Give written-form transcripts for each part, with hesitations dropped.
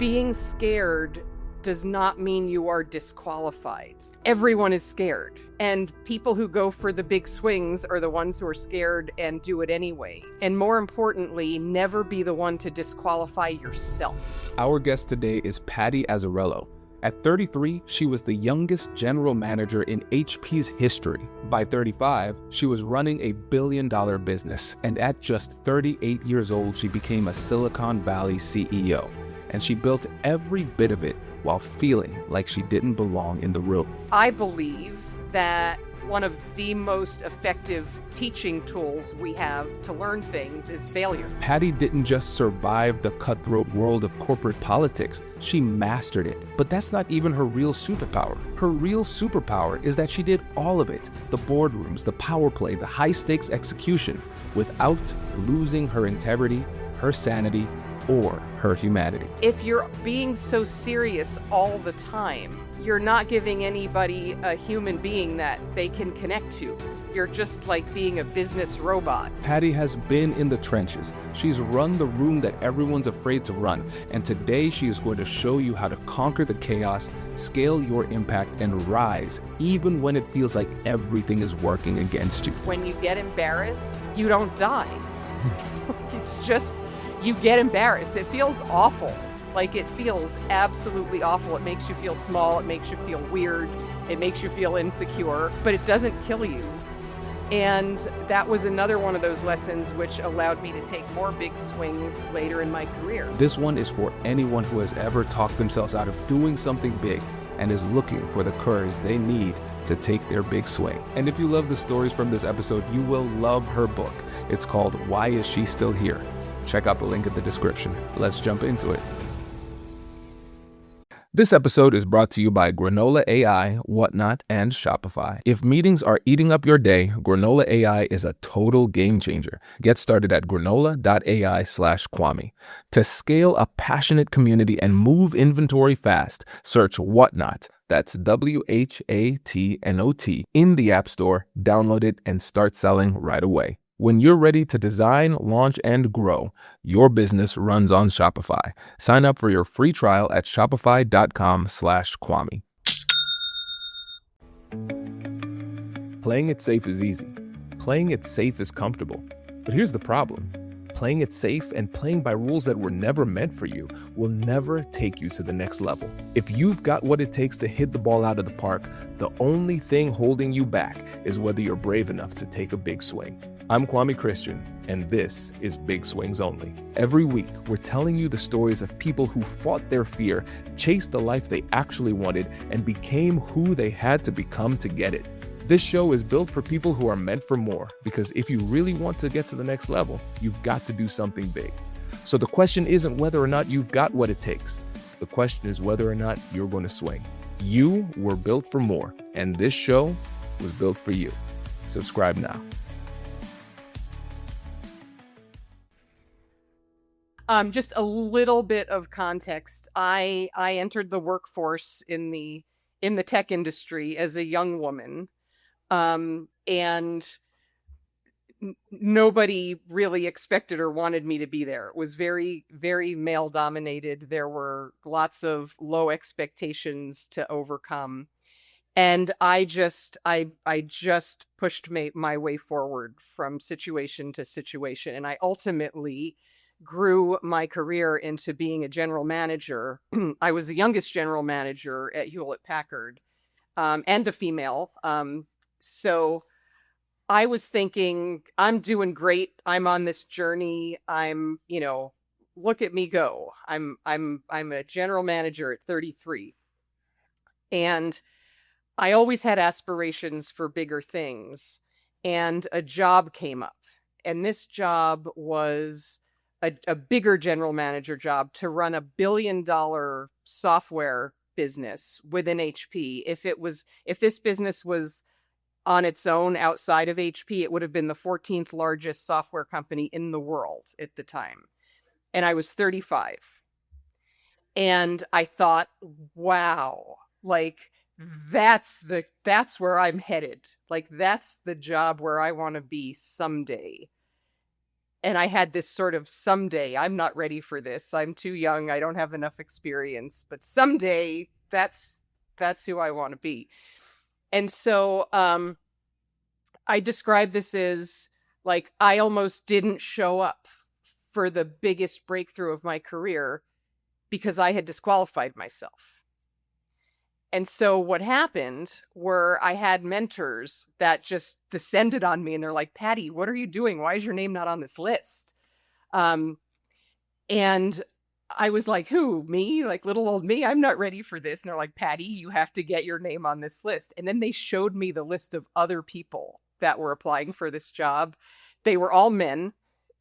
being scared does not mean you are disqualified. Everyone is scared. And people who go for the big swings are the ones who are scared and do it anyway. And more importantly, never be the one to disqualify yourself. Our guest today is Patty Azzarello. At 33, she was the youngest general manager in HP's history. By 35, she was running a billion-dollar business. And at just 38 years old, she became a Silicon Valley CEO. And she built every bit of it while feeling like she didn't belong in the room. I believe that one of the most effective teaching tools we have to learn things is failure. Patty didn't just survive the cutthroat world of corporate politics, she mastered it. But that's not even her real superpower. Her real superpower is that she did all of it, the boardrooms, the power play, the high-stakes execution, without losing her integrity, her sanity, or her humanity. If you're being so serious all the time, you're not giving anybody a human being that they can connect to. You're just like being a business robot. Patty has been in the trenches. She's run the room that everyone's afraid to run. And today she is going to show you how to conquer the chaos, scale your impact, and rise, even when it feels like everything is working against you. When you get embarrassed, you don't die. It's just, you get embarrassed. It feels awful. Like, it feels absolutely awful. It makes you feel small. It makes you feel weird. It makes you feel insecure, but it doesn't kill you. And that was another one of those lessons which allowed me to take more big swings later in my career. This one is for anyone who has ever talked themselves out of doing something big and is looking for the courage they need to take their big swing. And if you love the stories from this episode, you will love her book. It's called Why Is She Still Here? Check out the link in the description. Let's jump into it. This episode is brought to you by Granola AI, Whatnot, and Shopify. If meetings are eating up your day, Granola AI is a total game changer. Get started at granola.ai/Kwame. To scale a passionate community and move inventory fast, search Whatnot, that's WHATNOT, in the App Store, download it, and start selling right away. When you're ready to design, launch, and grow, your business runs on Shopify. Sign up for your free trial at shopify.com/Kwame. Playing it safe is easy. Playing it safe is comfortable. But here's the problem. Playing it safe and playing by rules that were never meant for you will never take you to the next level. If you've got what it takes to hit the ball out of the park, the only thing holding you back is whether you're brave enough to take a big swing. I'm Kwame Christian, and this is Big Swings Only. Every week, we're telling you the stories of people who fought their fear, chased the life they actually wanted, and became who they had to become to get it. This show is built for people who are meant for more, because if you really want to get to the next level, you've got to do something big. So the question isn't whether or not you've got what it takes. The question is whether or not you're going to swing. You were built for more, and this show was built for you. Subscribe now. Just a little bit of context. I entered the workforce in the tech industry as a young woman. And nobody really expected or wanted me to be there. It was very, very male dominated. There were lots of low expectations to overcome. And I just pushed my way forward from situation to situation. And I ultimately grew my career into being a general manager. I was the youngest general manager at Hewlett Packard, and a female. So I was thinking, I'm doing great. I'm on this journey. Look at me go. I'm a general manager at 33. And I always had aspirations for bigger things. And a job came up. And this job was a bigger general manager job to run $1 billion software business within HP. If this business was on its own outside of HP, it would have been the 14th largest software company in the world at the time. And I was 35. And I thought, wow, like that's where I'm headed. Like that's the job where I want to be someday. And I had this sort of someday, I'm not ready for this. I'm too young. I don't have enough experience, but someday that's who I want to be. And so I describe this as like I almost didn't show up for the biggest breakthrough of my career because I had disqualified myself. And so what happened were I had mentors that just descended on me and they're like, Patty, what are you doing? Why is your name not on this list? Um, and I was like, who, me? Like little old me? I'm not ready for this. And they're like, Patty, you have to get your name on this list. And then they showed me the list of other people that were applying for this job. They were all men,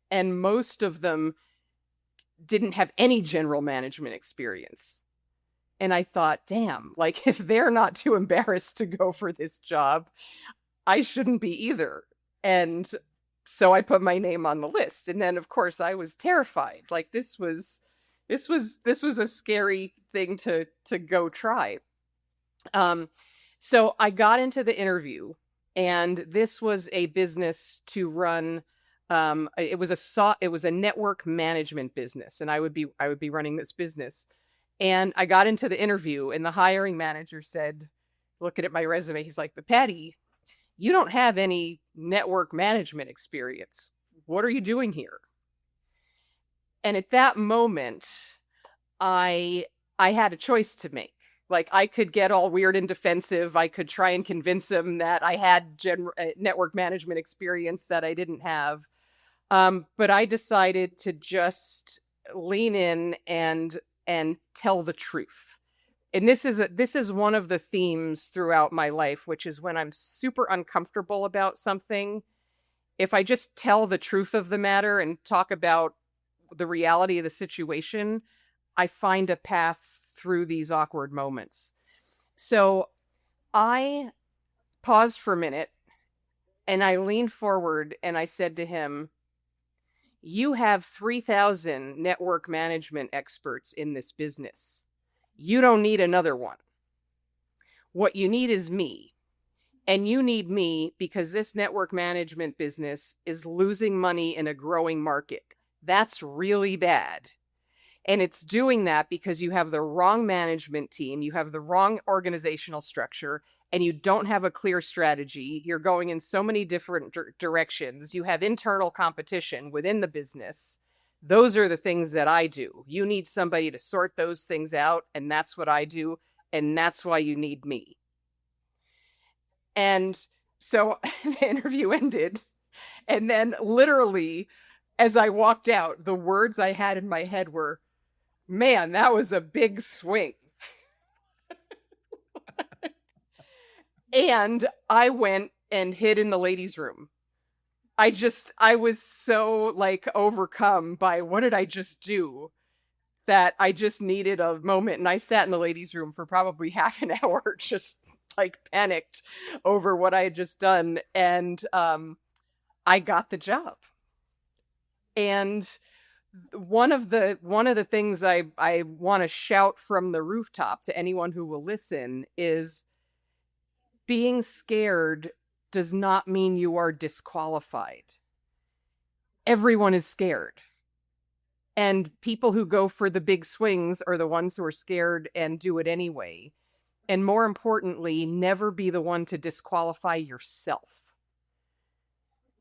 and most of them didn't have any general management experience. And I thought, damn, like if they're not too embarrassed to go for this job, I shouldn't be either. And so I put my name on the list. And then of course I was terrified. Like this was a scary thing to go try. So I got into the interview, and this was a business to run. It was a network management business, and I would be running this business. And I got into the interview, and the hiring manager said, looking at my resume, he's like, but Patty, you don't have any network management experience. What are you doing here? And at that moment, I had a choice to make. Like I could get all weird and defensive. I could try and convince him that I had network management experience that I didn't have. But I decided to just lean in and tell the truth. And this is one of the themes throughout my life, which is when I'm super uncomfortable about something, if I just tell the truth of the matter and talk about the reality of the situation, I find a path through these awkward moments. So I paused for a minute and I leaned forward and I said to him, you have 3,000 network management experts in this business. You don't need another one. What you need is me. And you need me because this network management business is losing money in a growing market. That's really bad. And it's doing that because you have the wrong management team, you have the wrong organizational structure, and you don't have a clear strategy. You're going in so many different directions. You have internal competition within the business. Those are the things that I do. You need somebody to sort those things out, and that's what I do, and that's why you need me. And so the interview ended, and then literally, as I walked out, the words I had in my head were, man, that was a big swing. And I went and hid in the ladies' room. I was so like overcome by what did I just do that I just needed a moment. And I sat in the ladies' room for probably half an hour, just like panicked over what I had just done. And I got the job. And one of the things I want to shout from the rooftop to anyone who will listen is being scared does not mean you are disqualified. Everyone is scared. And people who go for the big swings are the ones who are scared and do it anyway. And more importantly, never be the one to disqualify yourself.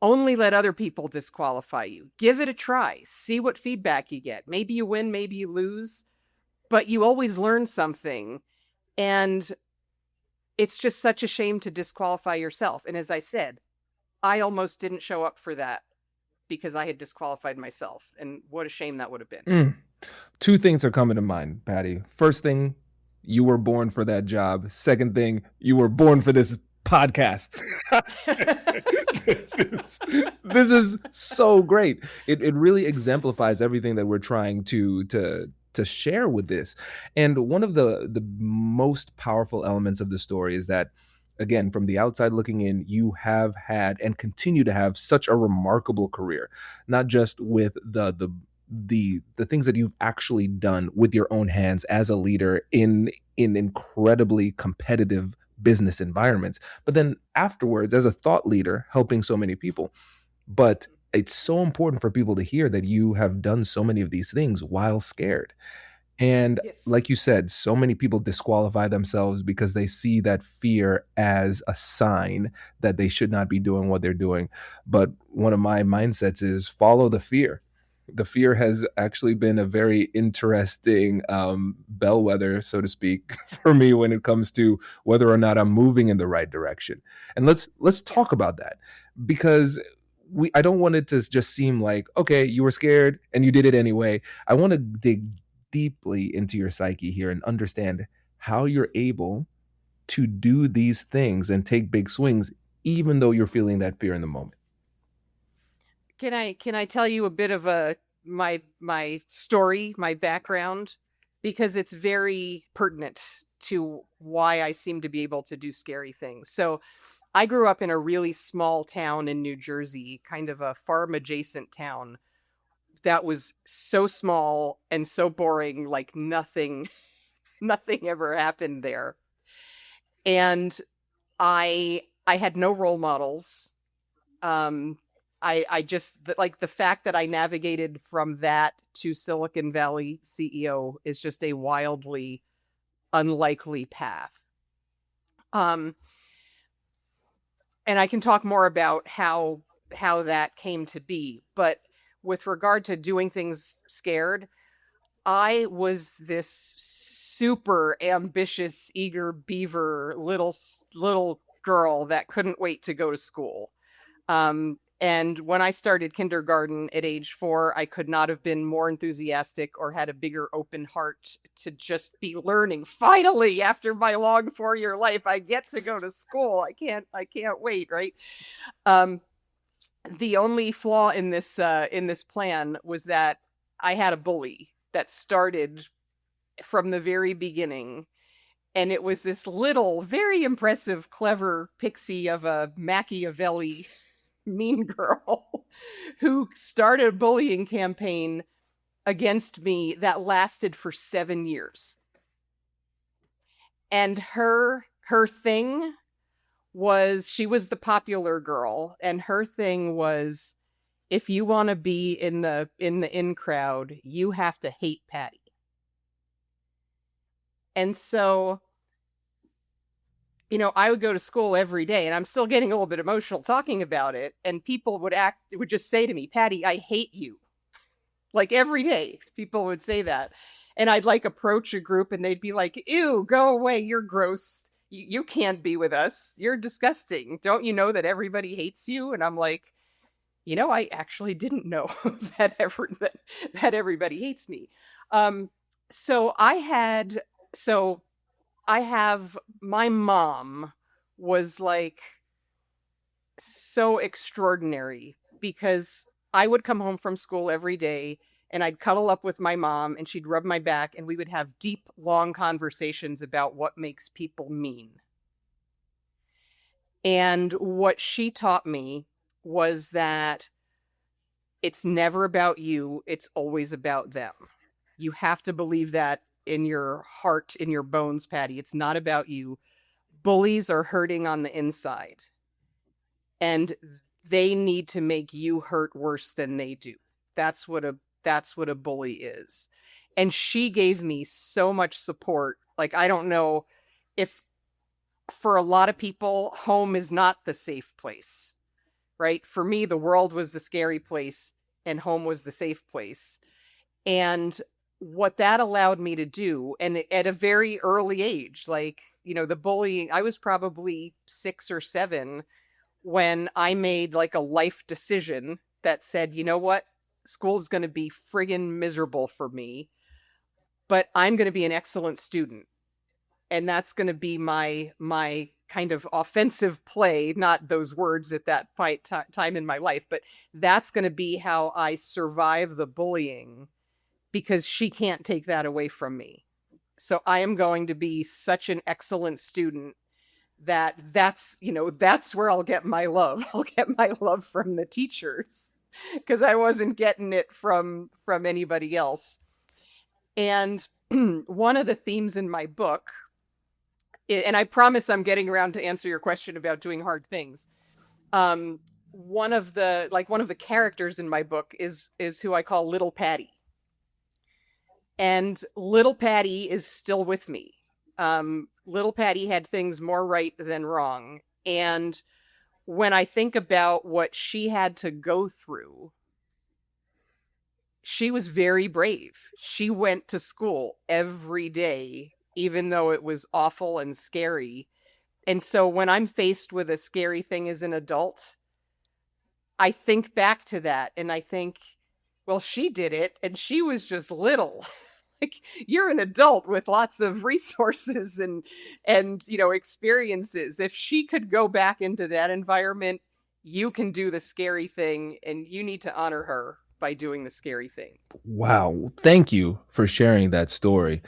Only let other people disqualify you. Give it a try. See what feedback you get. Maybe you win, maybe you lose, but you always learn something. And it's just such a shame to disqualify yourself. And as I said, I almost didn't show up for that because I had disqualified myself. And what a shame that would have been. Two things are coming to mind, Patty. First thing, you were born for that job. Second thing, you were born for this podcast. this is so great. It really exemplifies everything that we're trying to share with this. And one of the most powerful elements of the story is that, again, from the outside looking in, you have had and continue to have such a remarkable career, not just with the things that you've actually done with your own hands as a leader in incredibly competitive business environments, but then afterwards as a thought leader helping so many people. But it's so important for people to hear that you have done so many of these things while scared. And Yes. like you said, so many people disqualify themselves because they see that fear as a sign that they should not be doing what they're doing. But one of my mindsets is follow the fear. The fear has actually been a very interesting bellwether, so to speak, for me when it comes to whether or not I'm moving in the right direction. And let's Yeah. talk about that, because I don't want it to just seem like, okay, you were scared and you did it anyway. I want to dig deeply into your psyche here and understand how you're able to do these things and take big swings even though you're feeling that fear in the moment. Can I tell you a bit of a my story, my background, because it's very pertinent to why I seem to be able to do scary things. So, I grew up in a really small town in New Jersey, kind of a farm adjacent town that was so small and so boring, like nothing ever happened there. And I had no role models. Um I just like the fact that I navigated from that to Silicon Valley CEO is just a wildly unlikely path. Um and I can talk more about how that came to be, but with regard to doing things scared, I was this super ambitious, eager beaver little girl that couldn't wait to go to school. And when I started kindergarten at age 4, I could not have been more enthusiastic or had a bigger open heart to just be learning. Finally, after my long 4-year life, I get to go to school. I can't wait, right? Um, the only flaw in this plan was that I had a bully that started from the very beginning, and it was this little, very impressive, clever pixie of a Machiavelli mean girl who started a bullying campaign against me that lasted for 7 years. And her thing was she was the popular girl, and her thing was if you want to be in the in crowd, you have to hate Patty. And so, I would go to school every day, and I'm still getting a little bit emotional talking about it, and people would just say to me, "Patty, I hate you." Like every day, people would say that. And I'd like approach a group and they'd be like, "Ew, go away, you're gross. You can't be with us. You're disgusting. Don't you know that everybody hates you?" And I'm like, I actually didn't know that everybody hates me. Um, so so I have my mom was like so extraordinary because I would come home from school every day and I'd cuddle up with my mom and she'd rub my back and we would have deep, long conversations about what makes people mean. And what she taught me was that it's never about you, it's always about them. You have to believe that in your heart, in your bones, Patty. It's not about you. Bullies are hurting on the inside, and they need to make you hurt worse than they do. That's what a bully is. And she gave me so much support. Like, I don't know if for a lot of people home is not the safe place, right? For me, the world was the scary place and home was the safe place. And what that allowed me to do, and at a very early age, like, the bullying, I was probably 6 or 7 when I made like a life decision that said, you know what? School's going to be friggin' miserable for me, but I'm going to be an excellent student. And that's going to be my kind of offensive play, not those words at that time in my life, but that's going to be how I survive the bullying because she can't take that away from me. So I am going to be such an excellent student that's where I'll get my love. I'll get my love from the teachers because I wasn't getting it from anybody else. And one of the themes in my book, and I promise I'm getting around to answer your question about doing hard things. one of the characters in my book is who I call Little Patty. And Little Patty is still with me. Little Patty had things more right than wrong. And when I think about what she had to go through, she was very brave. She went to school every day, even though it was awful and scary. And so when I'm faced with a scary thing as an adult, I think back to that and I think, well, she did it and she was just little. Like, you're an adult with lots of resources and experiences. If she could go back into that environment, you can do the scary thing and you need to honor her by doing the scary thing. Wow. Thank you for sharing that story.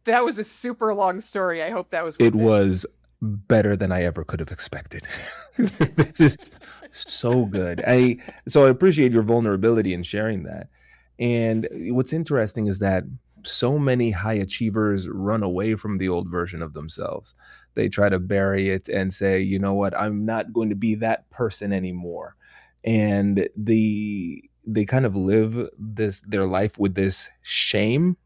That was a super long story. I hope that was It worth it. was better than I ever could have expected. This is so good. I appreciate your vulnerability in sharing that. And what's interesting is that so many high achievers run away from the old version of themselves. They try to bury it and say, you know what, I'm not going to be that person anymore. And they kind of live their life with this shame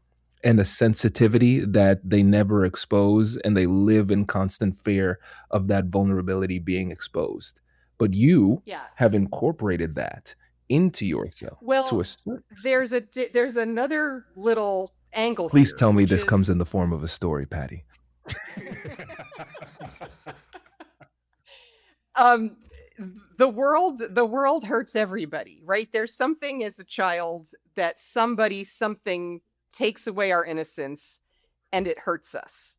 and a sensitivity that they never expose, and they live in constant fear of that vulnerability being exposed. But you have Yes. incorporated that into yourself to a Well, certain extent. there's another little angle Please here, tell me which this comes is in the form of a story, Patty. um the world hurts everybody, right? There's something as a child that something takes away our innocence and it hurts us.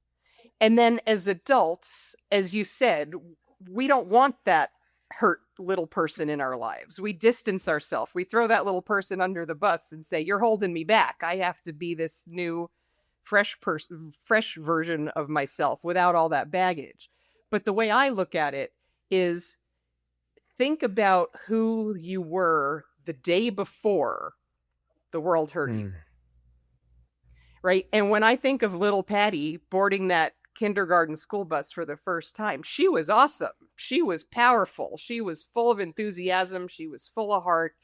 And then as adults, as you said, we don't want that hurt little person in our lives. We distance ourselves. We throw that little person under the bus and say, "You're holding me back. I have to be this new fresh version of myself without all that baggage." But the way I look at it is, think about who you were the day before the world hurt you, Mm. right? And when I think of little Patty boarding that kindergarten school bus for the first time, she was awesome. She was powerful. She was full of enthusiasm. She was full of heart.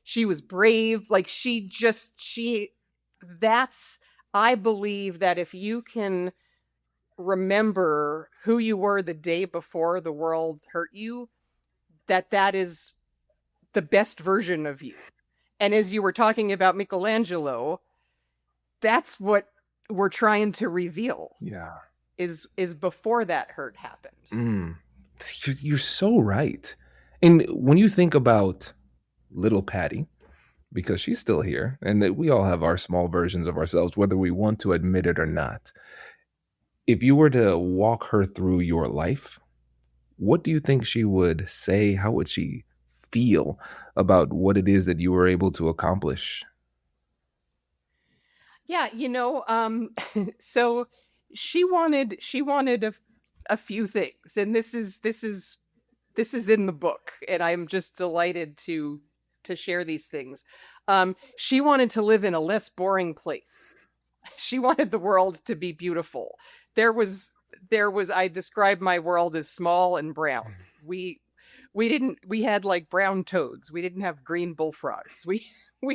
She was brave. Like, that's, I believe that if you can remember who you were the day before the world hurt you, that is the best version of you. And as you were talking about Michelangelo, that's what we're trying to reveal Yeah. is before that hurt happened. Mm. You're so right. And when you think about little Patty, because she's still here, and that we all have our small versions of ourselves, whether we want to admit it or not. If you were to walk her through your life, what do you think she would say? How would she feel about what it is that you were able to accomplish? Yeah, so she wanted a few things, and this is in the book, and I'm just delighted to share these things. She wanted to live in a less boring place. She wanted the world to be beautiful. There was I described my world as small and brown. We we had like brown toads. We didn't have green bullfrogs. We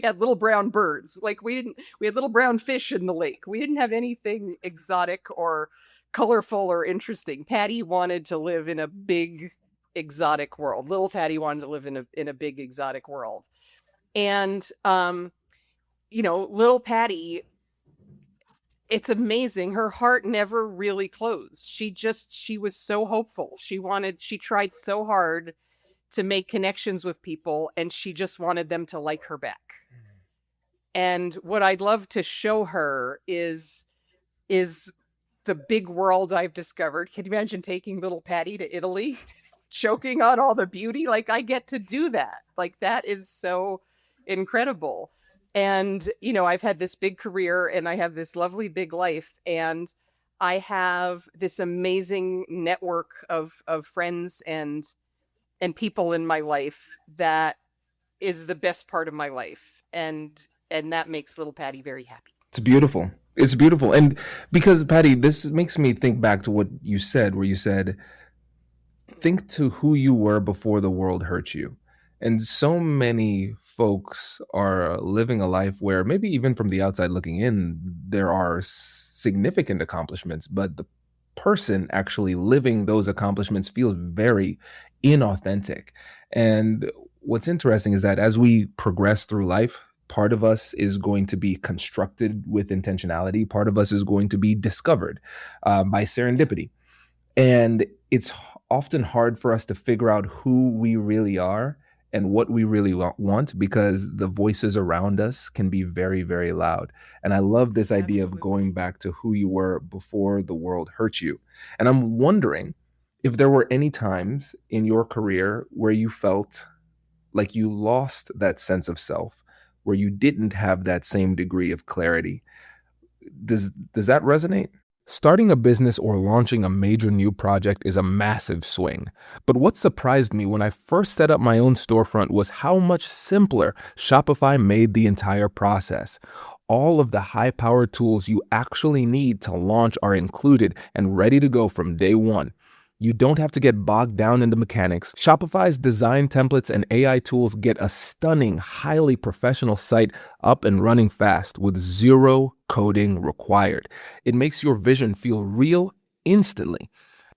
had little brown birds. Like, we had little brown fish in the lake. We didn't have anything exotic or colorful or interesting. Patty wanted to live in a big exotic world. Little Patty wanted to live in a big exotic world. And little Patty, it's amazing. Her heart never really closed. She was so hopeful. She tried so hard to make connections with people, and she just wanted them to like her back. And what I'd love to show her is the big world I've discovered. Can you imagine taking little Patty to Italy, choking on all the beauty? Like, I get to do that. Like, that is so incredible. And I've had this big career and I have this lovely big life, and I have this amazing network of friends and people in my life that is the best part of my life, and that makes little Patty very happy. It's beautiful. It's beautiful. And because, Patty, this makes me think back to what you said, where you said, think to who you were before the world hurt you. And so many folks are living a life where maybe even from the outside looking in, there are significant accomplishments, but the person actually living those accomplishments feels very inauthentic. And what's interesting is that as we progress through life, part of us is going to be constructed with intentionality, part of us is going to be discovered by serendipity. And it's often hard for us to figure out who we really are and what we really want because the voices around us can be very, very loud. And I love this idea of Absolutely. going back to who you were before the world hurt you. And I'm wondering if there were any times in your career where you felt like you lost that sense of self, where you didn't have that same degree of clarity. Does that resonate? Starting a business or launching a major new project is a massive swing. But what surprised me when I first set up my own storefront was how much simpler Shopify made the entire process. All of the high powered tools you actually need to launch are included and ready to go from day one. You don't have to get bogged down in the mechanics. Shopify's design templates and AI tools get a stunning, highly professional site up and running fast with zero coding required. It makes your vision feel real instantly.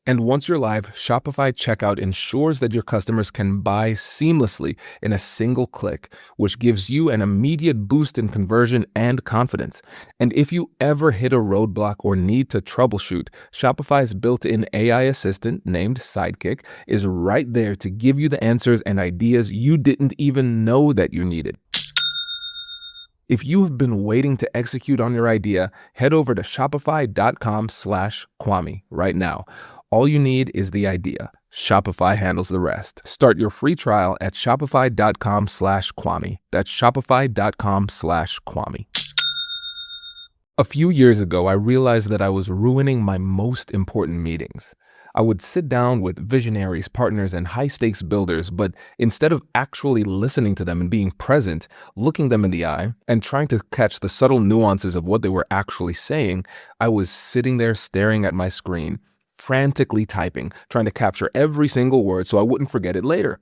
And once you're live, Shopify checkout ensures that your customers can buy seamlessly in a single click, which gives you an immediate boost in conversion and confidence. And if you ever hit a roadblock or need to troubleshoot, Shopify's built-in AI assistant named Sidekick is right there to give you the answers and ideas you didn't even know that you needed. If you have been waiting to execute on your idea, head over to shopify.com/Kwame right now. All you need is the idea. Shopify handles the rest. Start your free trial at shopify.com/Kwame. That's shopify.com/Kwame. A few years ago, I realized that I was ruining my most important meetings. I would sit down with visionaries, partners, and high stakes builders, but instead of actually listening to them and being present, looking them in the eye, and trying to catch the subtle nuances of what they were actually saying, I was sitting there staring at my screen, frantically typing, trying to capture every single word so I wouldn't forget it later.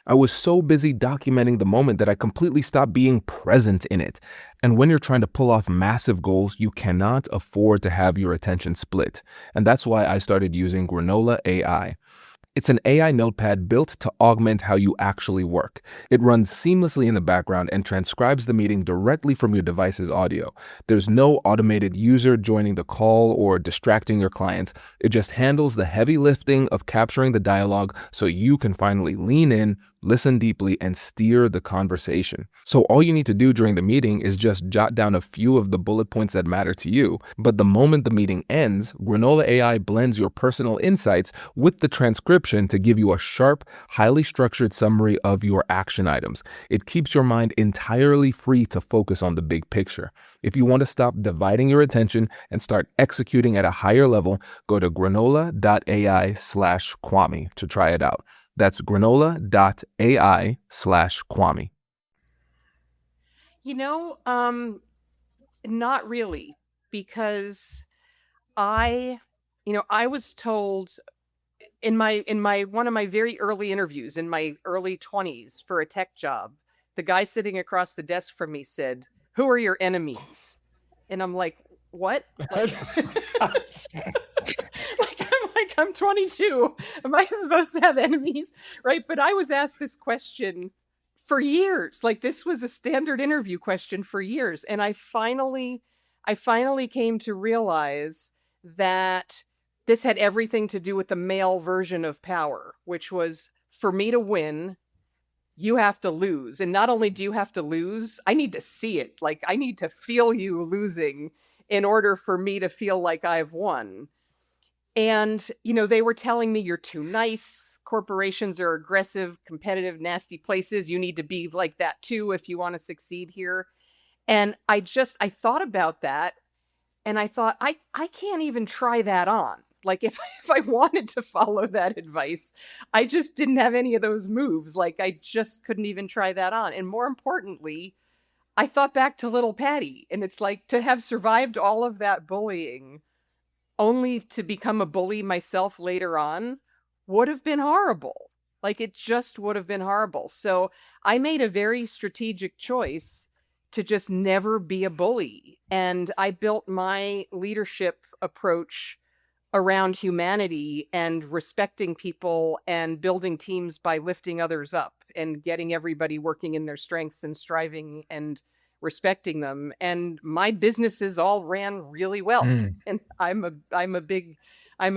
I was so busy documenting the moment that I completely stopped being present in it. And when you're trying to pull off massive goals, you cannot afford to have your attention split. And that's why I started using Granola AI. It's an AI notepad built to augment how you actually work. It runs seamlessly in the background and transcribes the meeting directly from your device's audio. There's no automated user joining the call or distracting your clients. It just handles the heavy lifting of capturing the dialogue so you can finally lean in, listen deeply, and steer the conversation. So all you need to do during the meeting is just jot down a few of the bullet points that matter to you. But the moment the meeting ends, Granola AI blends your personal insights with the transcription to give you a sharp, highly structured summary of your action items. It keeps your mind entirely free to focus on the big picture. If you want to stop dividing your attention and start executing at a higher level, go to granola.ai/Kwame to try it out. That's granola.ai/Kwame. You know, not really, because I, I was told in my one of my very early interviews in my early 20s for a tech job, the guy sitting across the desk from me said, "Who are your enemies?" And I'm like, "What?" Like I'm 22. Am I supposed to have enemies? Right? But I was asked this question for years. Like this was a standard interview question for years. And I finally came to realize that this had everything to do with the male version of power, which was for me to win, you have to lose. And not only do you have to lose, I need to see it. Like I need to feel you losing in order for me to feel like I've won. And, they were telling me you're too nice. Corporations are aggressive, competitive, nasty places. You need to be like that too if you want to succeed here. And I thought about that and I thought, I can't even try that on. Like if if I wanted to follow that advice, I just didn't have any of those moves. Like I just couldn't even try that on. And more importantly, I thought back to little Patty, and it's like to have survived all of that bullying only to become a bully myself later on would have been horrible. Like it just would have been horrible. So I made a very strategic choice to just never be a bully. And I built my leadership approach around humanity and respecting people and building teams by lifting others up and getting everybody working in their strengths and striving and respecting them. And my businesses all ran really well. Mm. And I'm a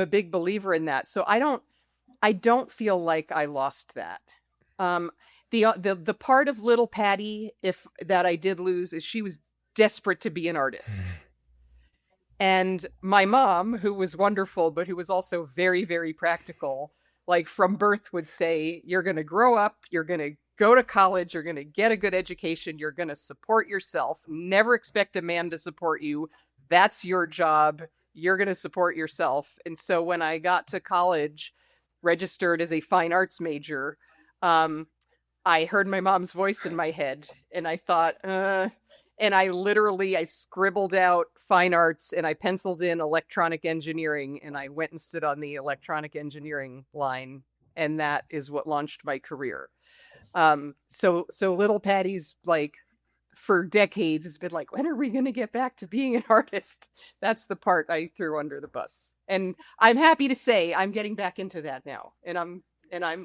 big believer in that. So I don't feel like I lost that. Um, the part of little Patty, if that I did lose, is she was desperate to be an artist. And my mom, who was wonderful, but who was also very, very practical, like from birth would say, you're going to grow up, you're going to go to college, you're going to get a good education, you're going to support yourself, never expect a man to support you. That's your job. You're going to support yourself. And so when I got to college, registered as a fine arts major, um, I heard my mom's voice in my head and I thought, and I scribbled out fine arts and I penciled in electronic engineering and I went and stood on the electronic engineering line. And that is what launched my career. So little Patty's like for decades has been like, when are we going to get back to being an artist? That's the part I threw under the bus. And I'm happy to say I'm getting back into that now. And I'm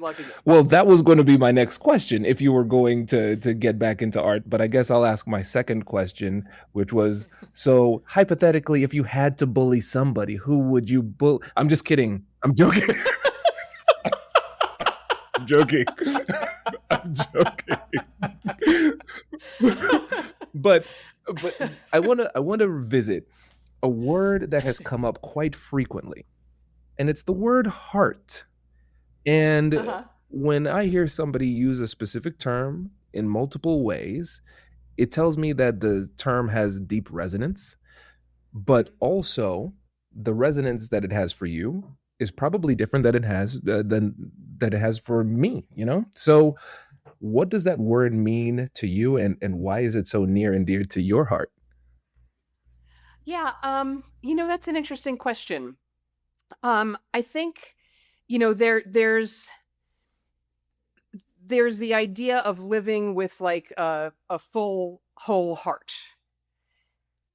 loving it. Well, that was going to be my next question if you were going to get back into art, but I guess I'll ask my second question, which was, so hypothetically, if you had to bully somebody, who would you bully? I'm just kidding. I'm joking. I'm joking. I'm joking. but I want to revisit a word that has come up quite frequently, and it's the word heart. And Uh-huh. when I hear somebody use a specific term in multiple ways, it tells me that the term has deep resonance, but also the resonance that it has for you is probably different than that it has for me, you know? So what does that word mean to you, and why is it so near and dear to your heart? Yeah, that's an interesting question. I think, there's the idea of living with like a full whole heart.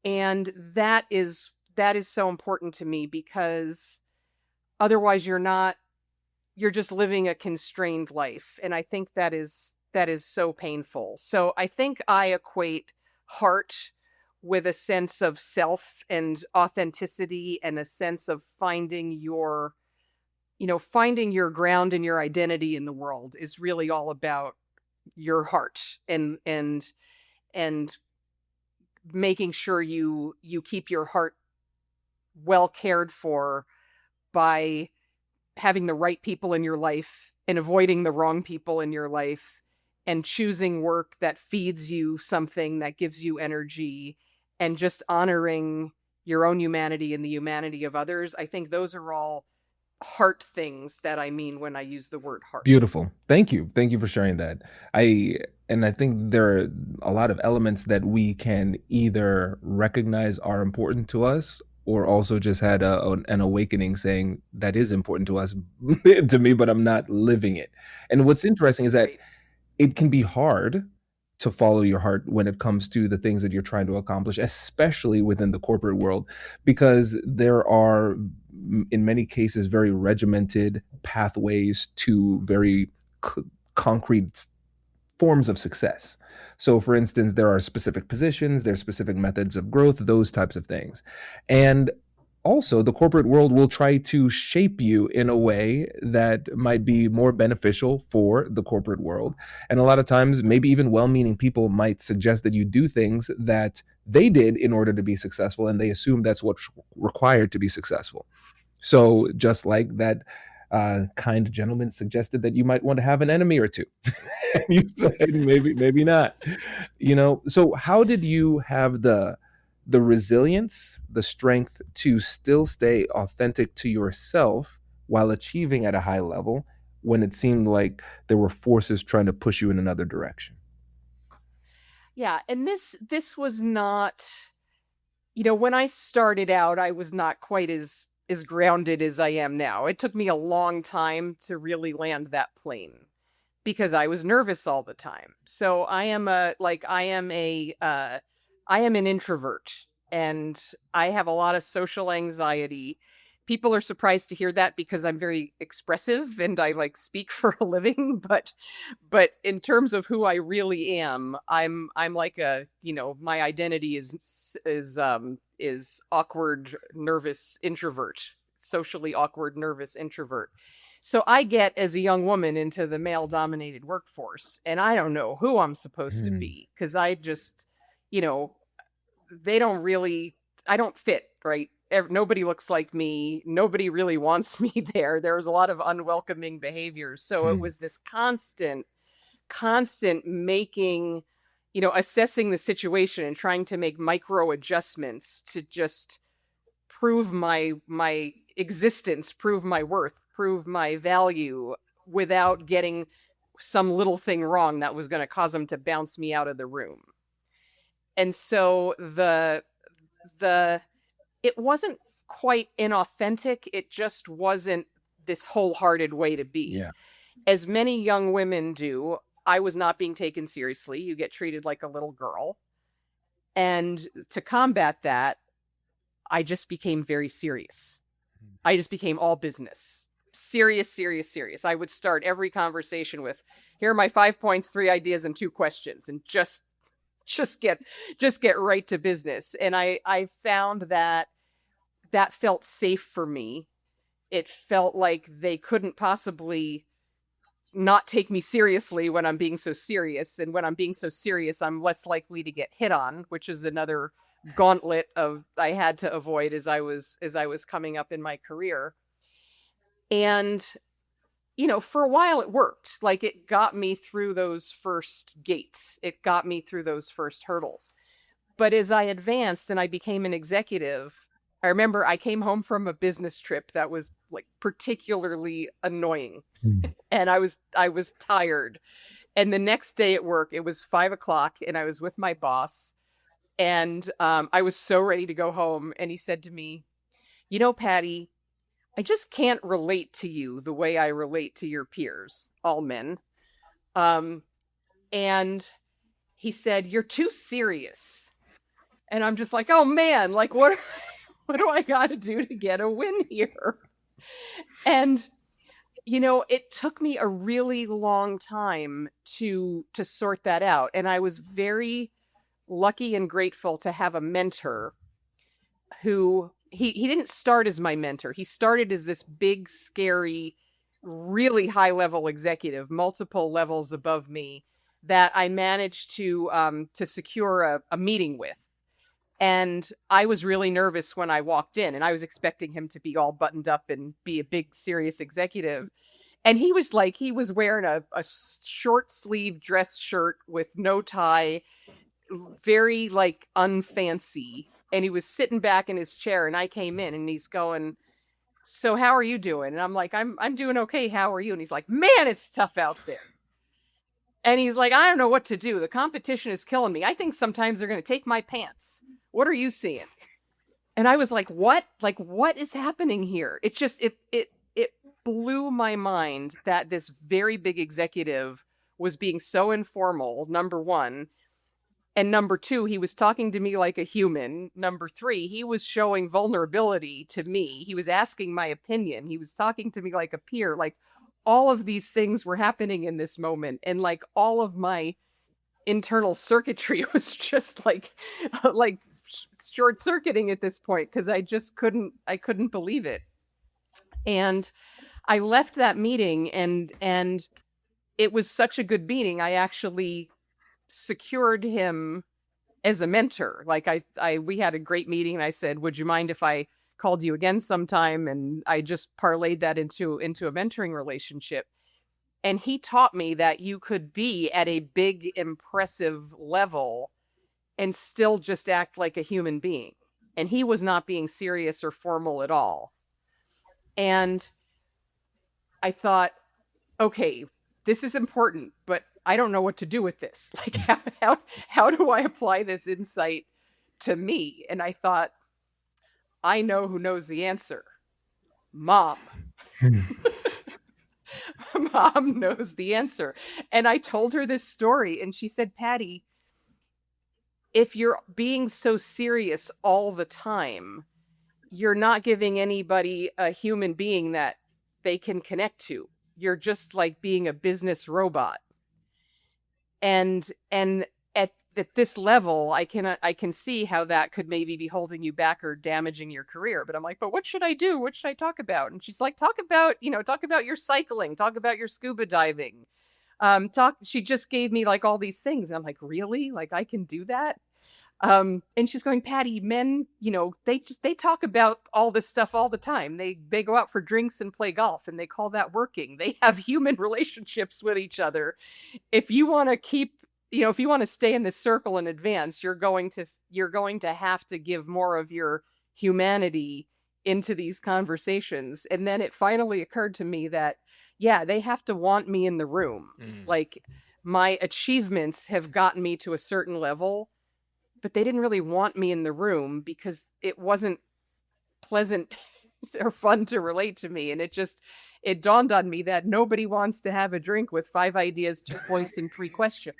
And that is so important to me because otherwise you're just living a constrained life. And I think that is so painful. So I think I equate heart with a sense of self and authenticity and a sense of finding your ground and your identity in the world is really all about your heart and making sure you keep your heart well cared for by having the right people in your life and avoiding the wrong people in your life and choosing work that feeds you something that gives you energy and just honoring your own humanity and the humanity of others. I think those are all heart things that I mean when I use the word heart. Beautiful. Thank you. Thank you for sharing that. I think there are a lot of elements that we can either recognize are important to us or also just had an awakening saying that is important to us to me, but I'm not living it. And what's interesting is that Right. it can be hard to follow your heart when it comes to the things that you're trying to accomplish, especially within the corporate world, because there are, in many cases, very regimented pathways to very c- concrete forms of success. So, for instance, there are specific positions, there's specific methods of growth, those types of things. And also, the corporate world will try to shape you in a way that might be more beneficial for the corporate world. And a lot of times, maybe even well meaning people might suggest that you do things that they did in order to be successful, and they assume that's what's required to be successful. So, just like that kind gentleman suggested that you might want to have an enemy or two. And you said maybe not. So how did you have the resilience, the strength to still stay authentic to yourself while achieving at a high level when it seemed like there were forces trying to push you in another direction? Yeah, and this was not, when I started out, I was not quite as as grounded as I am now. It took me a long time to really land that plane because I was nervous all the time. So I am an introvert, and I have a lot of social anxiety. People are surprised to hear that because I'm very expressive and I like speak for a living, but in terms of who I really am, I'm like a, my identity is awkward, nervous introvert, socially awkward, nervous introvert. So I get as a young woman into the male dominated workforce, and I don't know who I'm supposed to Mm. be because I just, you know, they don't really, I don't fit, right? Nobody looks like me. Nobody really wants me there. There was a lot of unwelcoming behaviors. So it Mm. was this constant making, assessing the situation and trying to make micro adjustments to just prove my existence, prove my worth, prove my value without getting some little thing wrong that was going to cause them to bounce me out of the room. And so the it wasn't quite inauthentic, it just wasn't this wholehearted way to be. Yeah. As many young women do, I was not being taken seriously. You get treated like a little girl. And to combat that, I just became very serious. I just became all business. Serious, serious, serious. I would start every conversation with, here are my 5 points, 3 ideas, and 2 questions, and just get right to business. And I found that felt safe for me. It felt like they couldn't possibly not take me seriously when I'm being so serious. And when I'm being so serious, I'm less likely to get hit on, which is another gauntlet of I had to avoid as I was coming up in my career. And for a while it worked. Like it got me through those first gates. It got me through those first hurdles. But as I advanced and I became an executive, I remember I came home from a business trip that was like particularly annoying, Mm. and I was tired. And the next day at work, it was 5 o'clock, and I was with my boss, and I was so ready to go home. And he said to me, Patty, I just can't relate to you the way I relate to your peers, all men. Um, and he said, you're too serious. And I'm just like, oh man, like what do I got to do to get a win here? And it took me a really long time to sort that out, and I was very lucky and grateful to have a mentor who he didn't start as my mentor. He started as this big, scary, really high level executive, multiple levels above me, that I managed to secure a meeting with. And I was really nervous when I walked in, and I was expecting him to be all buttoned up and be a big, serious executive. And he was wearing a short sleeve dress shirt with no tie, very like unfancy. And he was sitting back in his chair, and I came in, and he's going, so how are you doing? And I'm like, I'm doing okay. How are you? And he's like, man, it's tough out there. And he's like, I don't know what to do. The competition is killing me. I think sometimes they're going to take my pants. What are you seeing? And I was like, what? Like, what is happening here? It just, it blew my mind that this very big executive was being so informal, number one. And number two, he was talking to me like a human. Number three, he was showing vulnerability to me. He was asking my opinion. He was talking to me like a peer. Like all of these things were happening in this moment. And like all of my internal circuitry was just like short circuiting at this point because I couldn't believe it. And I left that meeting, and it was such a good meeting. I actually secured him as a mentor. Like we had a great meeting, and I said, would you mind if I called you again sometime? And I just parlayed that into a mentoring relationship. And he taught me that you could be at a big, impressive level and still just act like a human being. And he was not being serious or formal at all. And I thought, okay, this is important, but I don't know what to do with this. Like, how do I apply this insight to me? And I thought, I know who knows the answer. Mom. Mom knows the answer. And I told her this story, and she said, Patty, if you're being so serious all the time, you're not giving anybody a human being that they can connect to. You're just like being a business robot. And at this level, I can see how that could maybe be holding you back or damaging your career. But I'm like, but what should I do? What should I talk about? And she's like, talk about your cycling, talk about your scuba diving. She just gave me like all these things. And I'm like, really? Like I can do that? And she's going, Patty, men, they talk about all this stuff all the time. They go out for drinks and play golf, and they call that working. They have human relationships with each other. If you want to if you want to stay in this circle and advance, you're going to have to give more of your humanity into these conversations. And then it finally occurred to me that, yeah, they have to want me in the room. Like my achievements have gotten me to a certain level, but they didn't really want me in the room because it wasn't pleasant or fun to relate to me. And it dawned on me that nobody wants to have a drink with 5 ideas, 2 points, and 3 questions.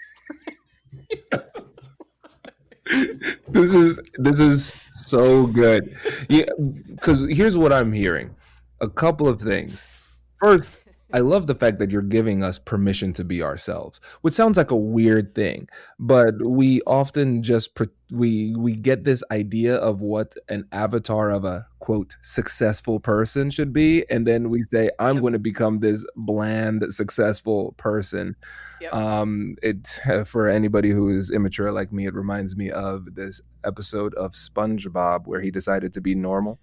This is so good. Yeah, because here's what I'm hearing. A couple of things. First, I love the fact that you're giving us permission to be ourselves, which sounds like a weird thing, but we often just we get this idea of what an avatar of a quote successful person should be, and then we say, "I'm Yep. going to become this bland successful person." Yep. It for anybody who is immature like me, it reminds me of this episode of SpongeBob where he decided to be normal.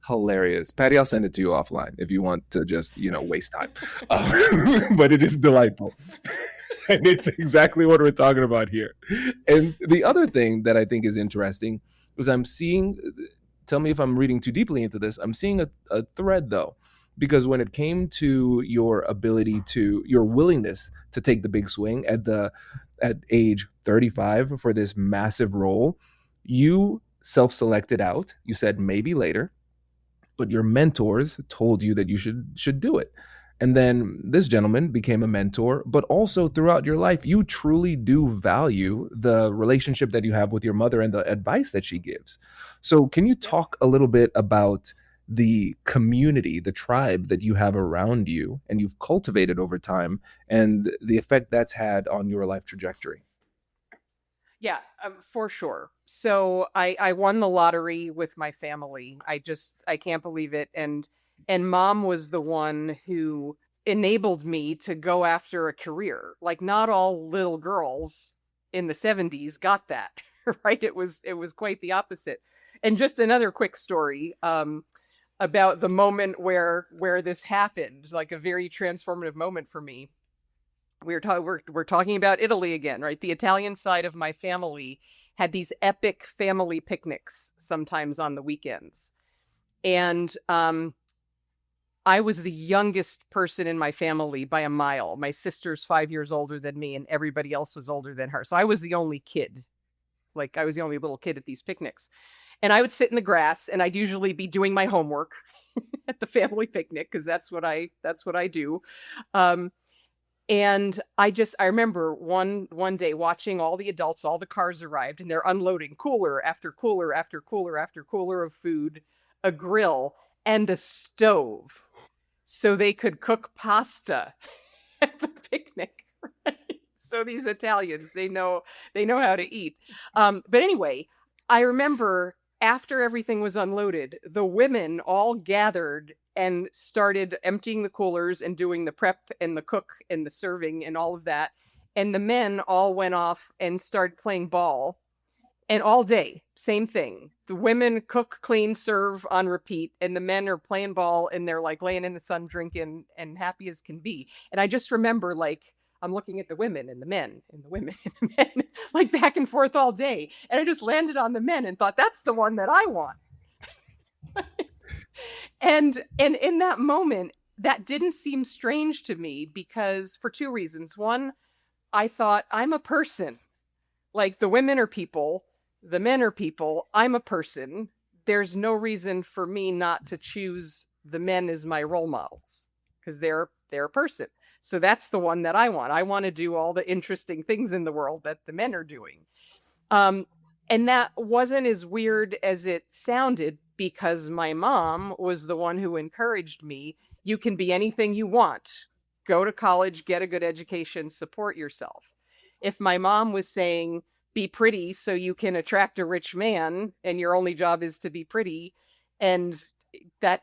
Hilarious. Patty, I'll send it to you offline if you want to just, waste time. But it is delightful. And it's exactly what we're talking about here. And the other thing that I think is interesting is I'm seeing, tell me if I'm reading too deeply into this, I'm seeing a thread though. Because when it came to your your willingness to take the big swing at age 35 for this massive role, you self-selected out. You said maybe later, but your mentors told you that you should do it. And then this gentleman became a mentor, but also throughout your life, you truly do value the relationship that you have with your mother and the advice that she gives. So, can you Yep. talk a little bit about the community, the tribe that you have around you and you've cultivated over time and the effect that's had on your life trajectory? Yeah, for sure. So I won the lottery with my family. I can't believe it. And mom was the one who enabled me to go after a career. Like not all little girls in the 70s got that, right? It was quite the opposite. And just another quick story about the moment where this happened, like a very transformative moment for me. We're talking about Italy again, right? The Italian side of my family had these epic family picnics sometimes on the weekends. And I was the youngest person in my family by a mile. My sister's 5 years older than me, and everybody else was older than her. So I was the only kid. Like I was the only little kid at these picnics. And I would sit in the grass, and I'd usually be doing my homework at the family picnic because that's what I do. Um, and I remember one day watching all the adults, all the cars arrived, and they're unloading cooler after cooler after cooler after cooler of food, a grill, and a stove so they could cook pasta at the picnic. Right? So these Italians, they know how to eat. But anyway, I remember after everything was unloaded, the women all gathered and started emptying the coolers and doing the prep and the cook and the serving and all of that. And the men all went off and started playing ball. And all day, same thing. The women cook, clean, serve on repeat, and the men are playing ball and they're like laying in the sun drinking and happy as can be. And I just remember like I'm looking at the women and the men and the women and the men, like back and forth all day. And I just landed on the men and thought, that's the one that I want. And in that moment, that didn't seem strange to me because for 2 reasons. One, I thought I'm a person. Like the women are people, the men are people, I'm a person. There's no reason for me not to choose the men as my role models because they're a person. So that's the one that I want. I want to do all the interesting things in the world that the men are doing. Um, and that wasn't as weird as it sounded because my mom was the one who encouraged me. You can be anything you want. Go to college, get a good education, support yourself. If my mom was saying, be pretty so you can attract a rich man and your only job is to be pretty, and that,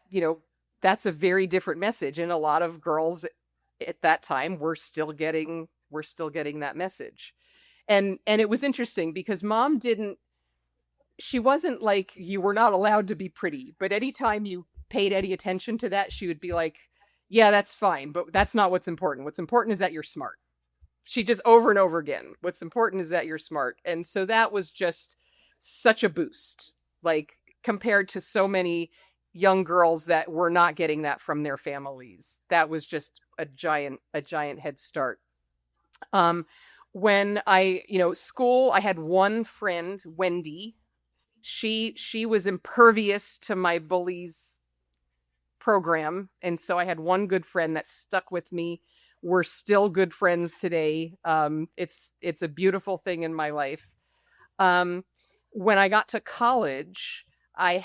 that's a very different message. And a lot of girls at that time were still getting that message. And it was interesting because mom didn't she wasn't like you were not allowed to be pretty, but anytime you paid any attention to that, she would be like, yeah, that's fine, but that's not what's important. What's important is that you're smart. She just over and over again, what's important is that you're smart. And so that was just such a boost, like compared to so many young girls that were not getting that from their families. That was just a giant head start. Um, when school, I had one friend, Wendy. She was impervious to my bullies program, and so I had one good friend that stuck with me. We're still good friends today. It's a beautiful thing in my life. Um, when I got to college, I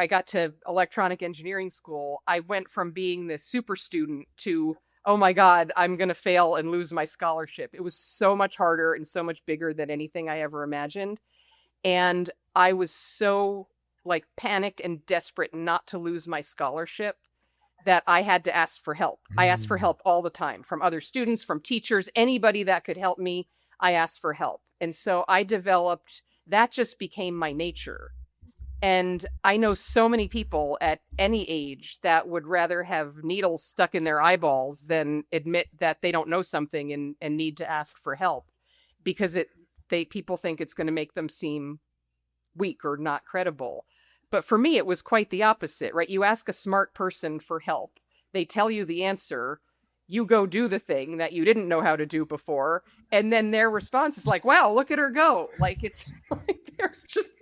got to electronic engineering school. I went from being this super student to, oh my God, I'm going to fail and lose my scholarship. It was so much harder and so much bigger than anything I ever imagined. And I was so like panicked and desperate not to lose my scholarship that I had to ask for help. I asked for help all the time from other students, from teachers, anybody that could help me. I asked for help. And so I developed that, just became my nature. And I know so many people at any age that would rather have needles stuck in their eyeballs than admit that they don't know something and need to ask for help because people think it's going to make them seem weak or not credible. But for me, it was quite the opposite, right? You ask a smart person for help, they tell you the answer, you go do the thing that you didn't know how to do before, and then their response is like, wow, look at her go. Like, it's like there's just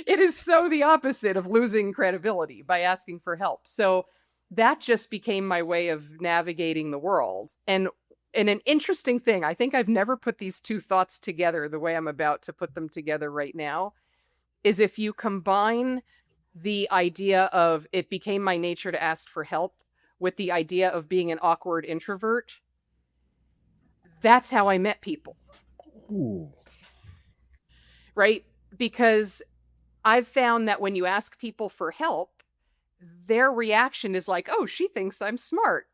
it is so the opposite of losing credibility by asking for help. So that just became my way of navigating the world. And an interesting thing, I think I've never put these two thoughts together the way I'm about to put them together right now, is if you combine the idea of it became my nature to ask for help with the idea of being an awkward introvert, that's how I met people. Ooh. Right? Because I've found that when you ask people for help, their reaction is like, oh, she thinks I'm smart.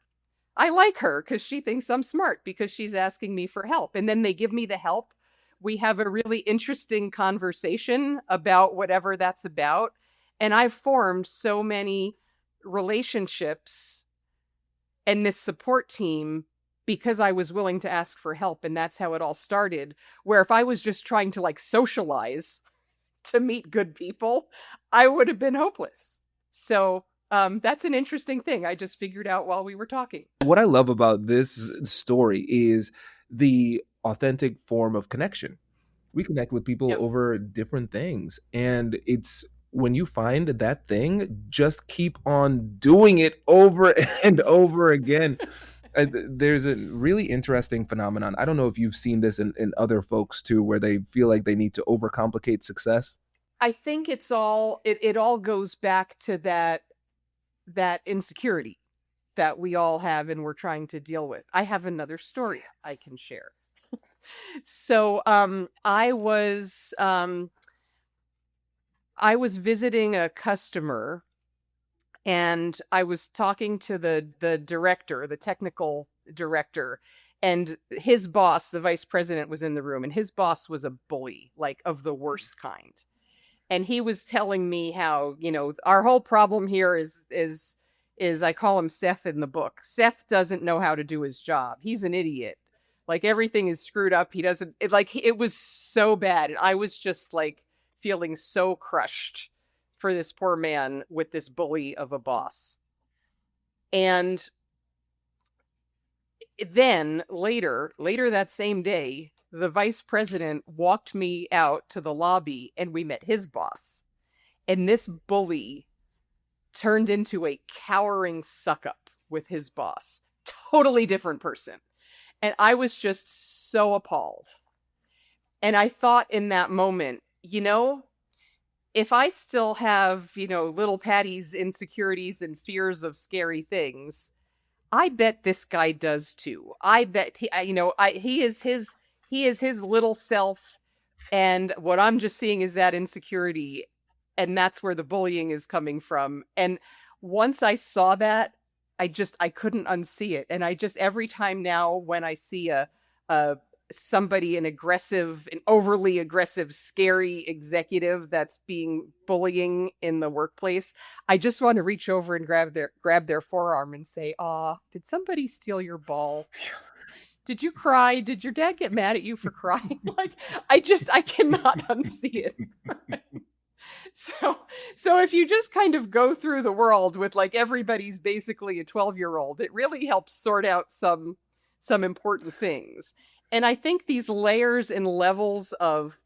I like her because she thinks I'm smart because she's asking me for help. And then they give me the help. We have a really interesting conversation about whatever that's about. And I've formed so many relationships and this support team because I was willing to ask for help. And that's how it all started. Where if I was just trying to like socialize to meet good people, I would have been hopeless. So that's an interesting thing I just figured out while we were talking. What I love about this story is the authentic form of connection. We connect with people Yep. over different things. And it's when you find that thing, just keep on doing it over and over again. There's a really interesting phenomenon. I don't know if you've seen this in other folks too, where they feel like they need to overcomplicate success. I think it all goes back to that insecurity that we all have and we're trying to deal with. I have another story I can share. So I was visiting a customer, and I was talking to the director, the technical director, and his boss, the vice president, was in the room, and his boss was a bully, like of the worst kind. And he was telling me how, our whole problem here is I call him Seth in the book. Seth doesn't know how to do his job. He's an idiot. Like everything is screwed up. He doesn't it was so bad. And I was just like feeling so crushed for this poor man with this bully of a boss. And then later that same day, the vice president walked me out to the lobby and we met his boss. And this bully turned into a cowering suck up with his boss. Totally different person. And I was just so appalled. And I thought in that moment, if I still have, little Patty's insecurities and fears of scary things, I bet this guy does too. I bet he is his little self, and what I'm just seeing is that insecurity, and that's where the bullying is coming from. And once I saw that, I couldn't unsee it. And I just every time now when I see a somebody an overly aggressive, scary executive that's being bullying in the workplace, I just want to reach over and grab their forearm and say, "Aw, did somebody steal your ball? Did you cry? Did your dad get mad at you for crying?" Like, I cannot unsee it. So if you just kind of go through the world with like everybody's basically a 12-year-old, it really helps sort out some important things. And I think these layers and levels of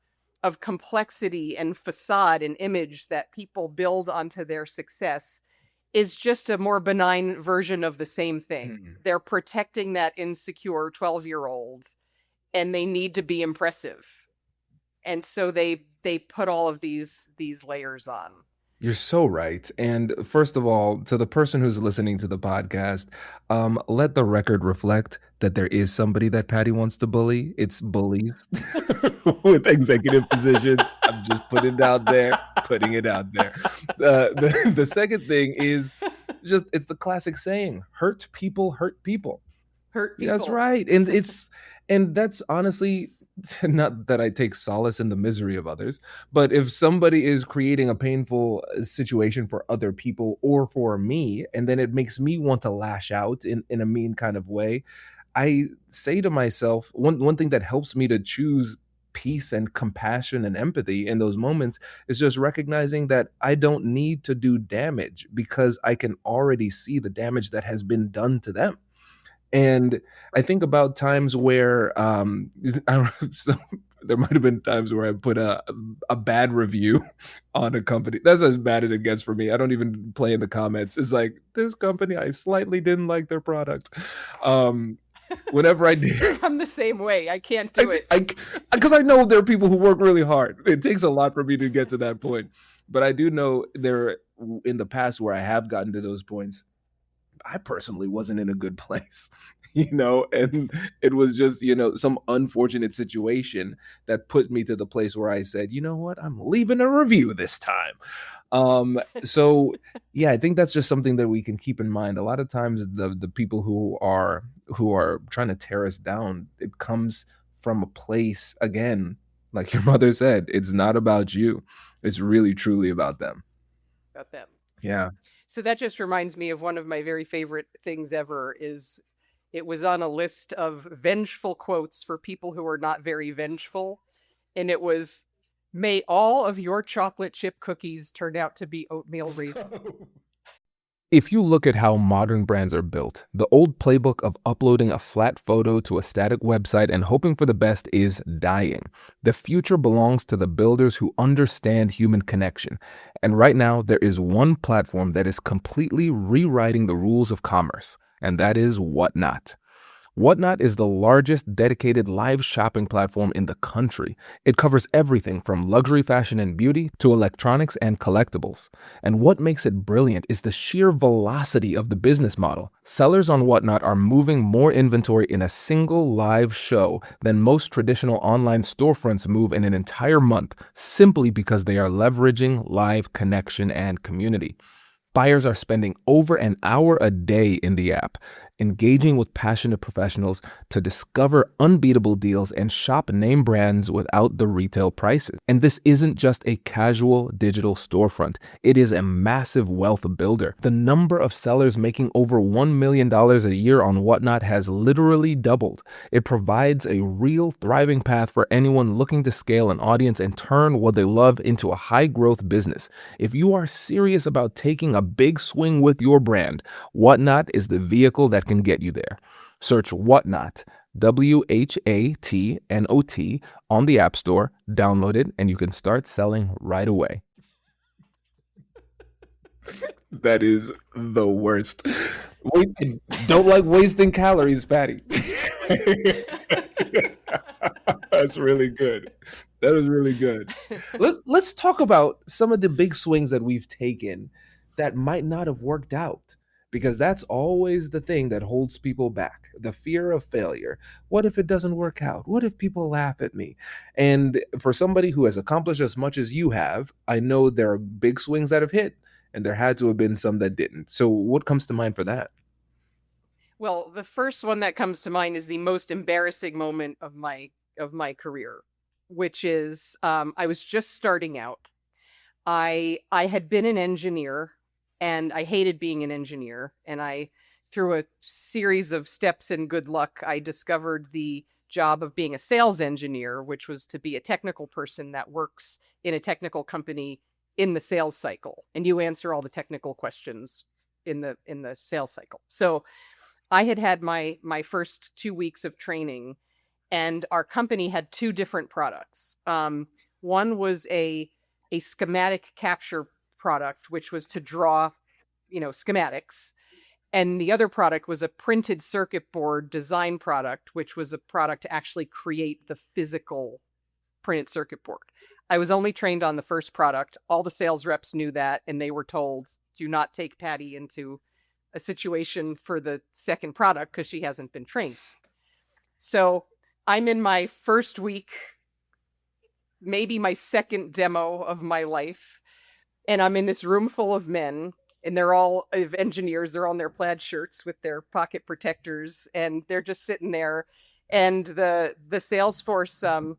complexity and facade and image that people build onto their success is just a more benign version of the same thing. They're protecting that insecure 12-year-old, and they need to be impressive. And so they put all of these layers on. You're so right. And first of all, to the person who's listening to the podcast, let the record reflect that there is somebody that Patty wants to bully. It's bullies with executive positions. I'm just putting it out there, putting it out there. The second thing is just, it's the classic saying, hurt people hurt people. Hurt people. That's right. And that's honestly, not that I take solace in the misery of others, but if somebody is creating a painful situation for other people or for me, and then it makes me want to lash out in a mean kind of way, I say to myself, one thing that helps me to choose peace and compassion and empathy in those moments is just recognizing that I don't need to do damage because I can already see the damage that has been done to them. And I think about times where so there might have been times where I put a bad review on a company. That's as bad as it gets for me. I don't even play in the comments. It's like, this company, I slightly didn't like their product. Whenever I did, I'm the same way. I can't do it. Because I know there are people who work really hard. It takes a lot for me to get to that point. But I do know there in the past where I have gotten to those points, I personally wasn't in a good place, and it was just, some unfortunate situation that put me to the place where I said, you know what, I'm leaving a review this time. So yeah, I think that's just something that we can keep in mind. A lot of times the people who are trying to tear us down, it comes from a place, again, like your mother said, it's not about you. It's really, truly about them. About them. Yeah. So that just reminds me of one of my very favorite things ever. Is it was on a list of vengeful quotes for people who are not very vengeful. And it was, "May all of your chocolate chip cookies turn out to be oatmeal raisins." If you look at how modern brands are built, the old playbook of uploading a flat photo to a static website and hoping for the best is dying. The future belongs to the builders who understand human connection. And right now, there is one platform that is completely rewriting the rules of commerce, and that is Whatnot. Whatnot is the largest dedicated live shopping platform in the country. It covers everything from luxury fashion and beauty to electronics and collectibles. And what makes it brilliant is the sheer velocity of the business model. Sellers on Whatnot are moving more inventory in a single live show than most traditional online storefronts move in an entire month, simply because they are leveraging live connection and community. Buyers are spending over an hour a day in the app, engaging with passionate professionals to discover unbeatable deals and shop name brands without the retail prices. And this isn't just a casual digital storefront. It is a massive wealth builder. The number of sellers making over $1 million a year on Whatnot has literally doubled. It provides a real thriving path for anyone looking to scale an audience and turn what they love into a high-growth business. If you are serious about taking a big swing with your brand, Whatnot is the vehicle that can get you there. Search Whatnot, WHATNOT, on the App Store, download it, and you can start selling right away. That is the worst. Wait, don't like wasting calories, Patty. That's really good. That was really good. Let's talk about some of the big swings that we've taken that might not have worked out, because that's always the thing that holds people back, the fear of failure. What if it doesn't work out? What if people laugh at me? And for somebody who has accomplished as much as you have, I know there are big swings that have hit, and there had to have been some that didn't. So, what comes to mind for that? Well, the first one that comes to mind is the most embarrassing moment of my career, which is I was just starting out. I had been an engineer and I hated being an engineer, and I through a series of steps and good luck I discovered the job of being a sales engineer, which was to be a technical person that works in a technical company in the sales cycle, and you answer all the technical questions in the sales cycle. So I had had my first 2 weeks of training, and our company had two different products. One was a schematic capture product, which was to draw, schematics, and the other product was a printed circuit board design product, which was a product to actually create the physical printed circuit board. I was only trained on the first product. All the sales reps knew that, and they were told, do not take Patty into a situation for the second product because she hasn't been trained. So I'm in my first week, maybe my second demo of my life, and I'm in this room full of men, and they're all engineers. They're all in their plaid shirts with their pocket protectors, and they're just sitting there. And the Salesforce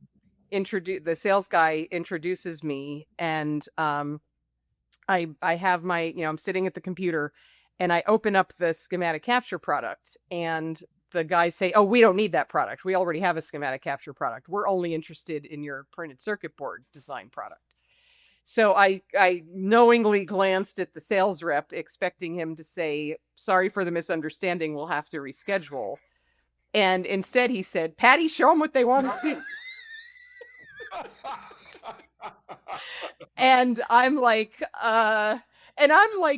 the sales guy introduces me, and I have my, I'm sitting at the computer, and I open up the schematic capture product, and the guys say, "Oh, we don't need that product. We already have a schematic capture product. We're only interested in your printed circuit board design product." So I knowingly glanced at the sales rep, expecting him to say, "Sorry for the misunderstanding. We'll have to reschedule." And instead he said, "Patty, show them what they want to see." And I'm like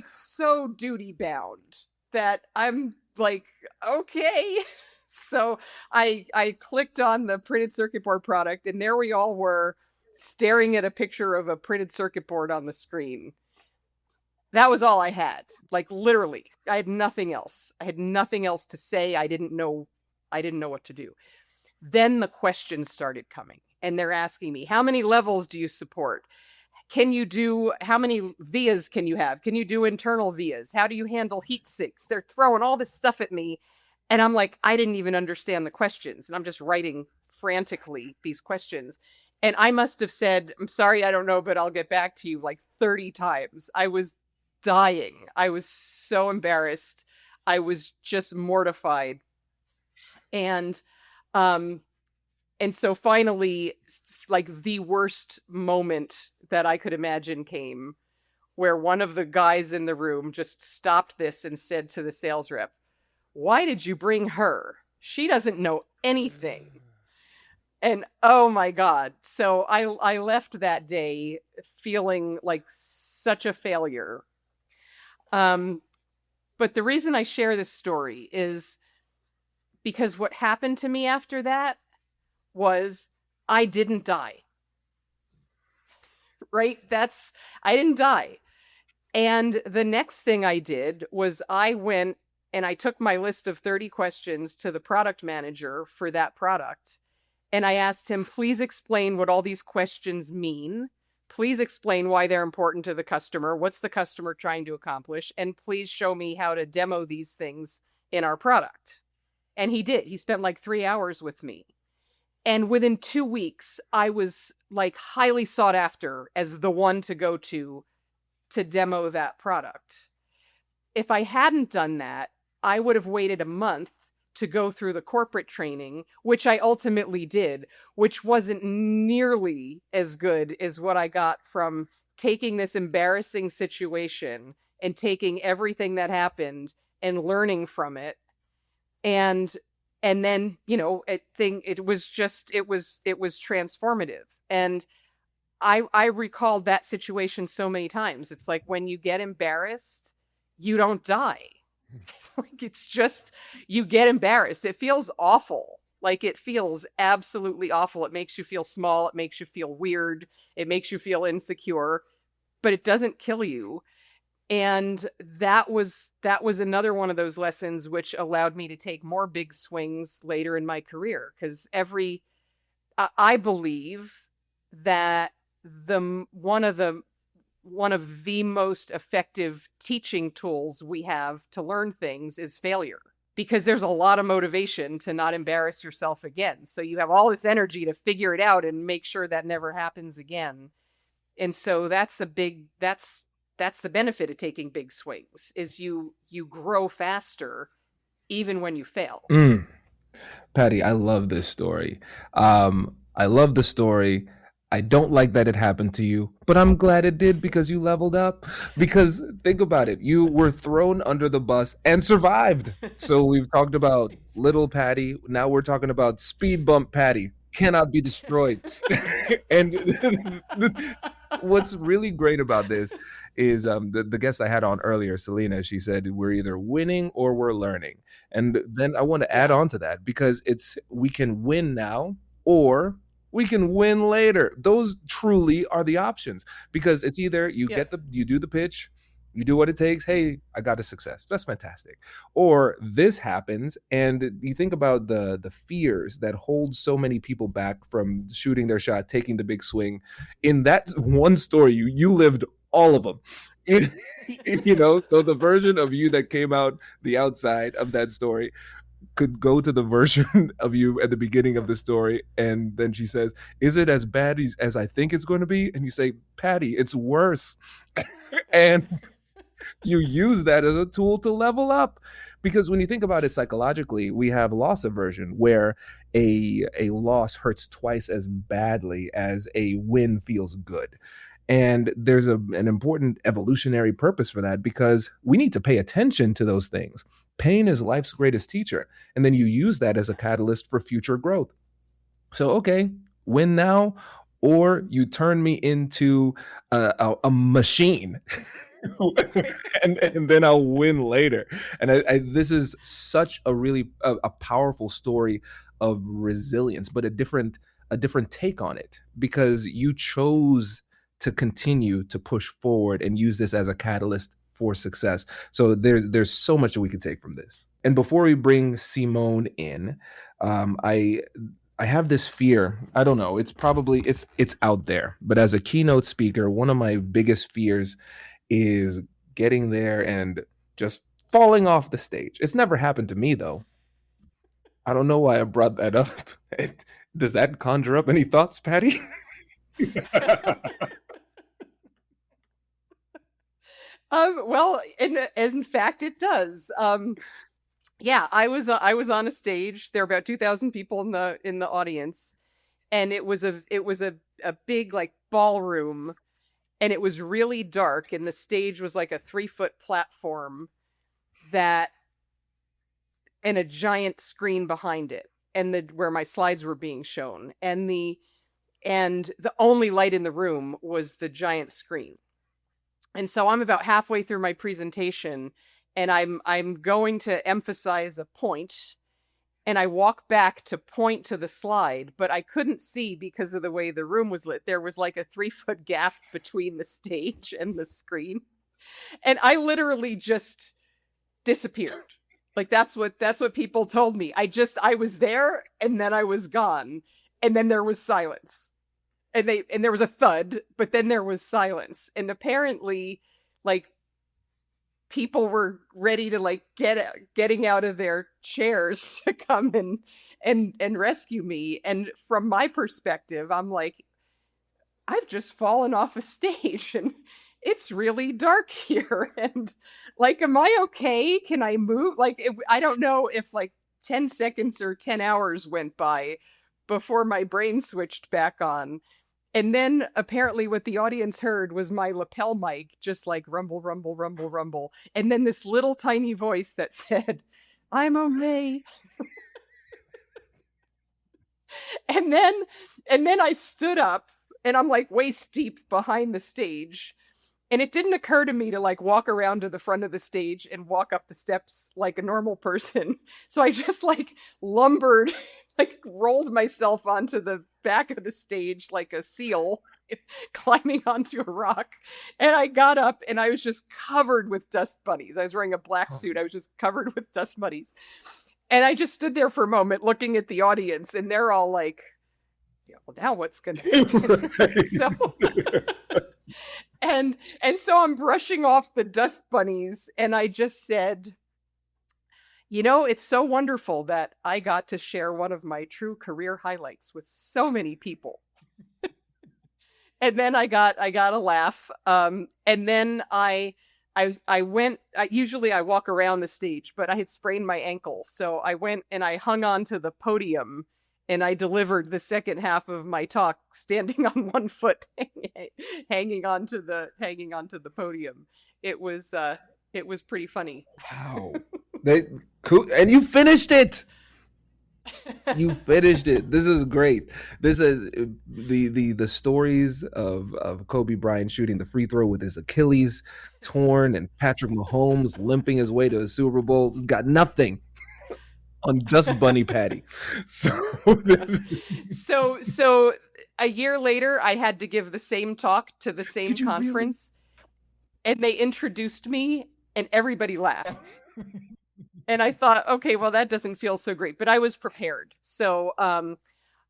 so duty bound that I'm like, okay. So I clicked on the printed circuit board product, and there we all were, staring at a picture of a printed circuit board on the screen. That was all I had. Like, literally, I had nothing else. I had nothing else to say. I didn't know what to do. Then the questions started coming, and they're asking me, how many levels do you support? How many vias can you have? Can you do internal vias? How do you handle heat sinks? They're throwing all this stuff at me. And I'm like, I didn't even understand the questions. And I'm just writing frantically these questions. And I must have said, "I'm sorry, I don't know, but I'll get back to you," like 30 times. I was dying. I was so embarrassed. I was just mortified. And um and so finally, like, the worst moment that I could imagine came, where one of the guys in the room just stopped this and said to the sales rep, "Why did you bring her? She doesn't know anything." And oh my God. So I left that day feeling like such a failure. Um, but the reason I share this story is because what happened to me after that was I didn't die. Right? I didn't die. And the next thing I did was I went and I took my list of 30 questions to the product manager for that product. And I asked him, please explain what all these questions mean. Please explain why they're important to the customer. What's the customer trying to accomplish? And please show me how to demo these things in our product. And he did. He spent like 3 hours with me. And within 2 weeks, I was like highly sought after as the one to go to demo that product. If I hadn't done that, I would have waited a month to go through the corporate training, which I ultimately did, which wasn't nearly as good as what I got from taking this embarrassing situation and taking everything that happened and learning from it. And then, it was transformative. And I recalled that situation so many times. It's like when you get embarrassed you don't die. Like, it's just, you get embarrassed. It feels awful. Like, it feels absolutely awful. It makes you feel small. It makes you feel weird. It makes you feel insecure, but it doesn't kill you. And that was another one of those lessons which allowed me to take more big swings later in my career, because every I believe that the one of the most effective teaching tools we have to learn things is failure, because there's a lot of motivation to not embarrass yourself again. So you have all this energy to figure it out and make sure that never happens again. And so that's the benefit of taking big swings, is you grow faster even when you fail. Mm. Patty, I love this story. I love the story. I don't like that it happened to you, but I'm glad it did because you leveled up. Because think about it, you were thrown under the bus and survived. So we've talked about little Patty. Now we're talking about speed bump Patty. Cannot be destroyed. And what's really great about this is the guest I had on earlier, Selena, she said we're either winning or we're learning. And then I want to add Yeah. on to that because it's we can win now or we can win later. Those truly are the options because it's either Yeah. you do the pitch, you do what it takes. Hey, I got a success. That's fantastic. Or this happens, and you think about the fears that hold so many people back from shooting their shot, taking the big swing. In that one story, you lived all of them. So the version of you that came out the outside of that story could go to the version of you at the beginning of the story, and then she says, "Is it as bad as I think it's going to be?" And you say, "Patty, it's worse." And you use that as a tool to level up. Because when you think about it psychologically, we have loss aversion, where a loss hurts twice as badly as a win feels good. And there's an important evolutionary purpose for that because we need to pay attention to those things. Pain is life's greatest teacher. And then you use that as a catalyst for future growth. So, okay, win now, or you turn me into a machine. And then I'll win later. And this is such a really a powerful story of resilience, but a different take on it because you chose to continue to push forward and use this as a catalyst for success. So there's so much that we could take from this. And before we bring Simone in, I have this fear. I don't know. It's out there. But as a keynote speaker, one of my biggest fears is getting there and just falling off the stage. It's never happened to me though. I don't know why I brought that up. Does that conjure up any thoughts, Patty? Well, in fact, it does. Yeah, I was on a stage. There were about 2,000 people in the audience, and it was a big, like, ballroom, and it was really dark, and the stage was like a 3-foot platform that and a giant screen behind it, and the where my slides were being shown, and the only light in the room was the giant screen. And so I'm about halfway through my presentation, and I'm going to emphasize a point, and I walk back to point to the slide, but I couldn't see because of the way the room was lit. There was like a 3-foot gap between the stage and the screen, and I literally just disappeared. Like, that's what people told me. I was there, and then I was gone, and then there was silence, and there was a thud, but then there was silence, and apparently, like, people were ready to, like, getting out of their chairs to come and rescue me. And from my perspective, I'm like, I've just fallen off a stage, and it's really dark here. And, like, am I okay? Can I move? Like, I don't know if, like, 10 seconds or 10 hours went by before my brain switched back on. And then apparently what the audience heard was my lapel mic just, like, rumble, rumble, rumble, rumble. And then this little tiny voice that said, "I'm okay." And then I stood up, and I'm, like, waist deep behind the stage. And it didn't occur to me to like walk around to the front of the stage and walk up the steps like a normal person. So I just like lumbered, like rolled myself onto the back of the stage like a seal climbing onto a rock. And I got up and I was just covered with dust bunnies. I was wearing a black suit. I was just covered with dust bunnies. And I just stood there for a moment looking at the audience, and they're all like, yeah, well, now what's going to happen? Right. So and so I'm brushing off the dust bunnies, and I just said, it's so wonderful that I got to share one of my true career highlights with so many people. And then I got a laugh. And then I went. Usually I walk around the stage, but I had sprained my ankle, so I went and I hung on to the podium, and I delivered the second half of my talk standing on one foot, hanging onto the podium. It was pretty funny. Wow. Cool. And you finished it. You finished it. This is great. This is the stories of Kobe Bryant shooting the free throw with his Achilles torn and Patrick Mahomes limping his way to a Super Bowl. He's got nothing on Dust Bunny Patty. So so a year later, I had to give the same talk to the same conference, really? And they introduced me, and everybody laughed. And I thought, okay, well, that doesn't feel so great, but I was prepared. So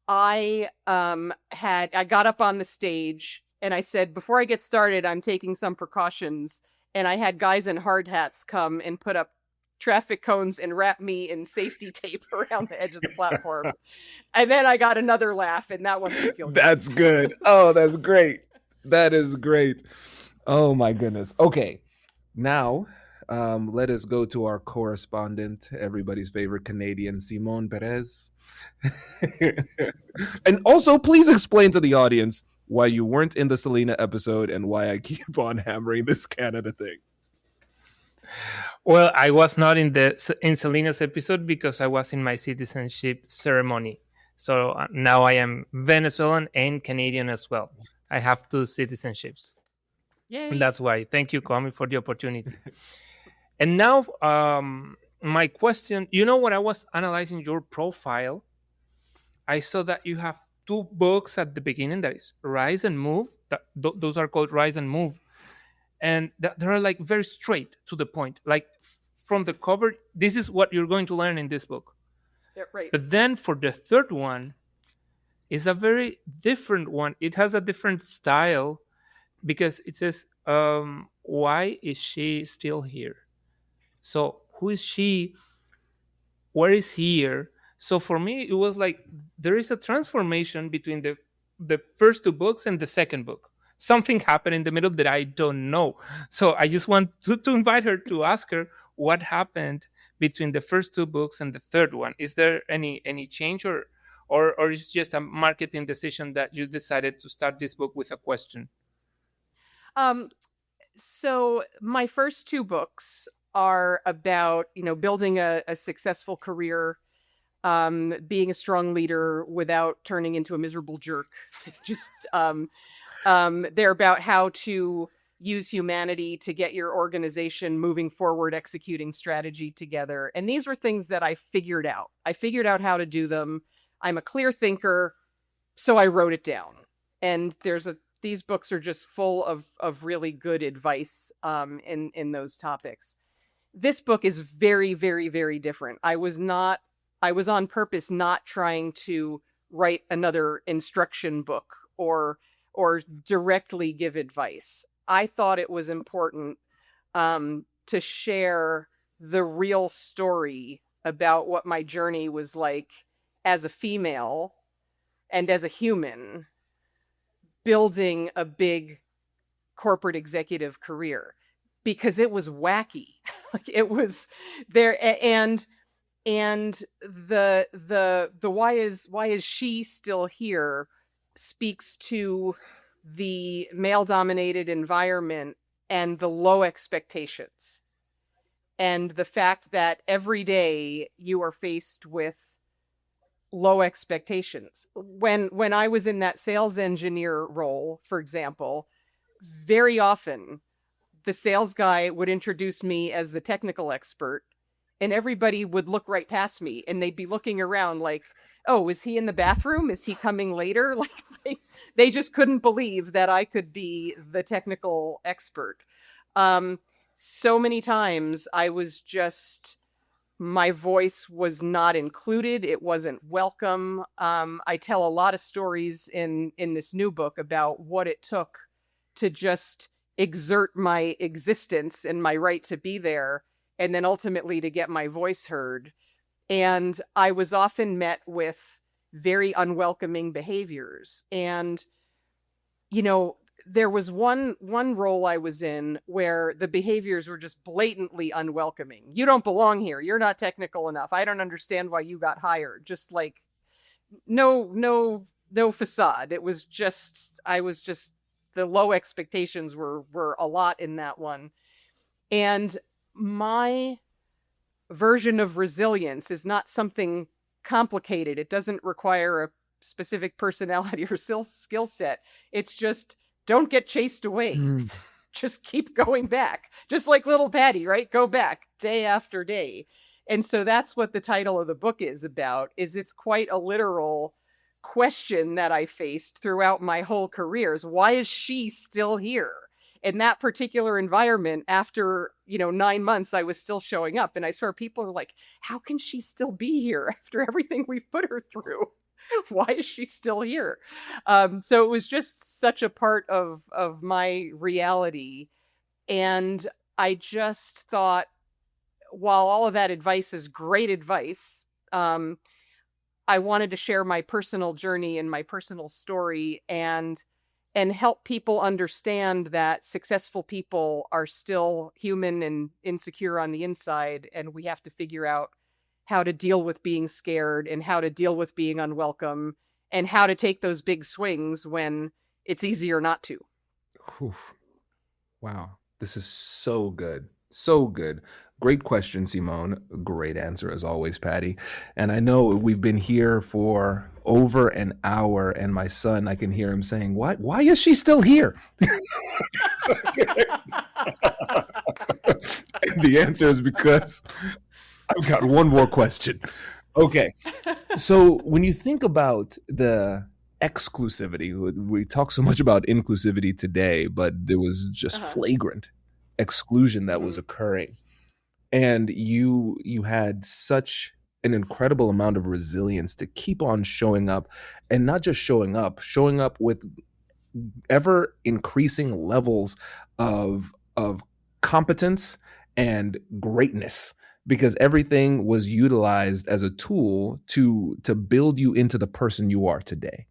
I got up on the stage and I said, before I get started, I'm taking some precautions. And I had guys in hard hats come and put up traffic cones and wrap me in safety tape around the edge of the platform. And then I got another laugh, and that one didn't feel good. That's good. Oh, that's great. That is great. Oh my goodness. Okay. Now, let us go to our correspondent, everybody's favorite Canadian, Simone Perez. And also, please explain to the audience why you weren't in the Selena episode and why I keep on hammering this Canada thing. Well, I was not in Selena's episode because I was in my citizenship ceremony. So now I am Venezuelan and Canadian as well. I have 2 citizenships. Yay. And that's why. Thank you, Kwame, for the opportunity. And now, my question, when I was analyzing your profile, I saw that you have 2 books at the beginning, that is Rise and Move. Those are called Rise and Move. And they're like very straight to the point. Like from the cover, this is what you're going to learn in this book. Yeah, right. But then for the third one, it's a very different one. It has a different style because it says, why is she still here? So who is she? Where is here? So for me, it was like there is a transformation between the first 2 books and the second book. Something happened in the middle that I don't know. So I just want to invite her to ask her what happened between the first 2 books and the third one. Is there any change or is it just a marketing decision that you decided to start this book with a question? So my first 2 books are about, building a successful career, being a strong leader without turning into a miserable jerk. Just they're about how to use humanity to get your organization moving forward, executing strategy together. And these were things that I figured out. I figured out how to do them. I'm a clear thinker, so I wrote it down. And these books are just full of really good advice in those topics. This book is very, very, very different. I was on purpose not trying to write another instruction book or directly give advice. I thought it was important to share the real story about what my journey was like as a female and as a human building a big corporate executive career, because it was wacky. Like it was there, and the why is she still here speaks to the male dominated environment and the low expectations and the fact that every day you are faced with low expectations. When I was in that sales engineer role, for example, very often the sales guy would introduce me as the technical expert, and everybody would look right past me and they'd be looking around like, oh, is he in the bathroom? Is he coming later? Like they just couldn't believe that I could be the technical expert. Um, so many times I was just, my voice was not included. It wasn't welcome. I tell a lot of stories in this new book about what it took to just exert my existence and my right to be there, and then ultimately to get my voice heard. And I was often met with very unwelcoming behaviors. And, you know, there was one role I was in where the behaviors were just blatantly unwelcoming. You don't belong here. You're not technical enough. I don't understand why you got hired. Just like no facade. It was just, I was just, the low expectations were a lot in that one. And my version of resilience is not something complicated. It doesn't require a specific personality or skill set. It's just, don't get chased away. Just keep going back. Just like little Patty, right? Go back day after day. And so that's what the title of the book is about, is it's quite a literal question that I faced throughout my whole career is, why is she still here? In that particular environment, after 9 months, I was still showing up, and I swear people are like, how can she still be here after everything we've put her through? Why is she still here? So it was just such a part of my reality. And I just thought, while all of that advice is great advice, I wanted to share my personal journey and my personal story, and help people understand that successful people are still human and insecure on the inside, and we have to figure out how to deal with being scared and how to deal with being unwelcome and how to take those big swings when it's easier not to. Whew. Wow. This is so good. So good. Great question, Simone. Great answer as always, Patty. And I know we've been here for over an hour, and my son, I can hear him saying, why is she still here? The answer is because I've got one more question. Okay. So when you think about the exclusivity, we talk so much about inclusivity today, but there was just flagrant exclusion that was occurring. And you had such an incredible amount of resilience to keep on showing up, and not just showing up with ever increasing levels of competence and greatness, because everything was utilized as a tool to build you into the person you are today.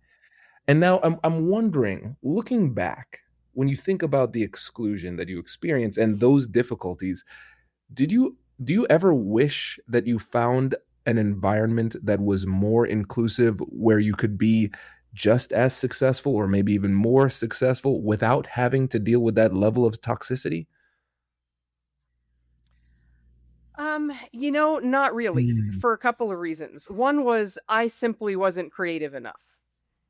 And now I'm wondering, looking back, when you think about the exclusion that you experienced and those difficulties, do you ever wish that you found an environment that was more inclusive, where you could be just as successful or maybe even more successful without having to deal with that level of toxicity? Not really, Mm. for a couple of reasons. One was I simply wasn't creative enough.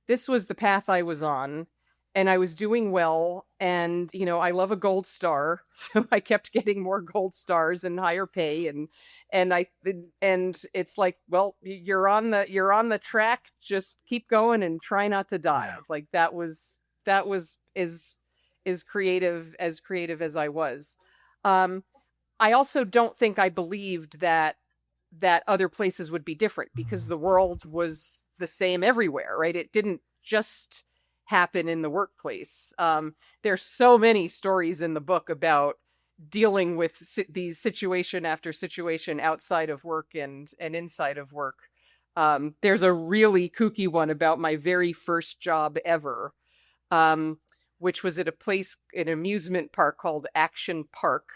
This was the path I was on, and I was doing well, and I love a gold star, so I kept getting more gold stars and higher pay, and it's like, well, you're on the track, just keep going and try not to die. Yeah. Like that was as creative as I was. Um I also don't think I believed that other places would be different, because the world was the same everywhere, right? It didn't just happen in the workplace. There's so many stories in the book about dealing with these situation after situation outside of work and inside of work. There's a really kooky one about my very first job ever, um, which was at an amusement park called Action Park,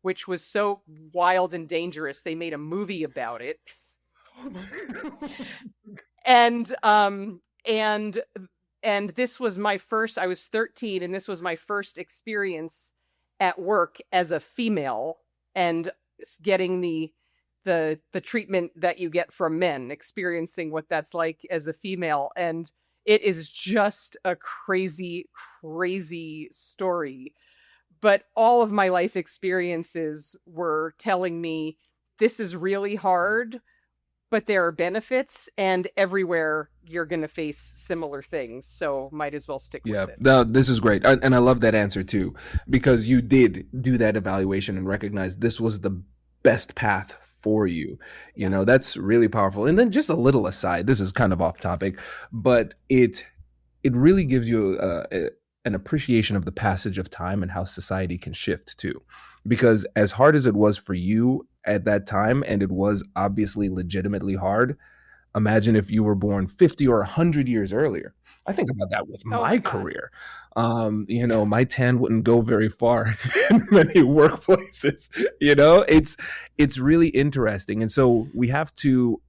which was so wild and dangerous they made a movie about it. And and this was my first, I was 13, and this was my first experience at work as a female, and getting the treatment that you get from men, experiencing what that's like as a female. And it is just a crazy story. but all of my life experiences were telling me this is really hard, but there are benefits, and everywhere you're going to face similar things. So might as well stick with Yeah, it. no, this is great. And I love that answer too, because you did do that evaluation and recognize this was the best path for you. You Yeah. know, that's really powerful. And then just a little aside, this is kind of off topic, but it really gives you an appreciation of the passage of time and how society can shift too. Because as hard as it was for you at that time, and it was obviously legitimately hard, imagine if you were born 50 or 100 years earlier. I think about that with Oh my my God. career. You know, Yeah. my tan wouldn't go very far in many workplaces. You know, it's really interesting. And so we have to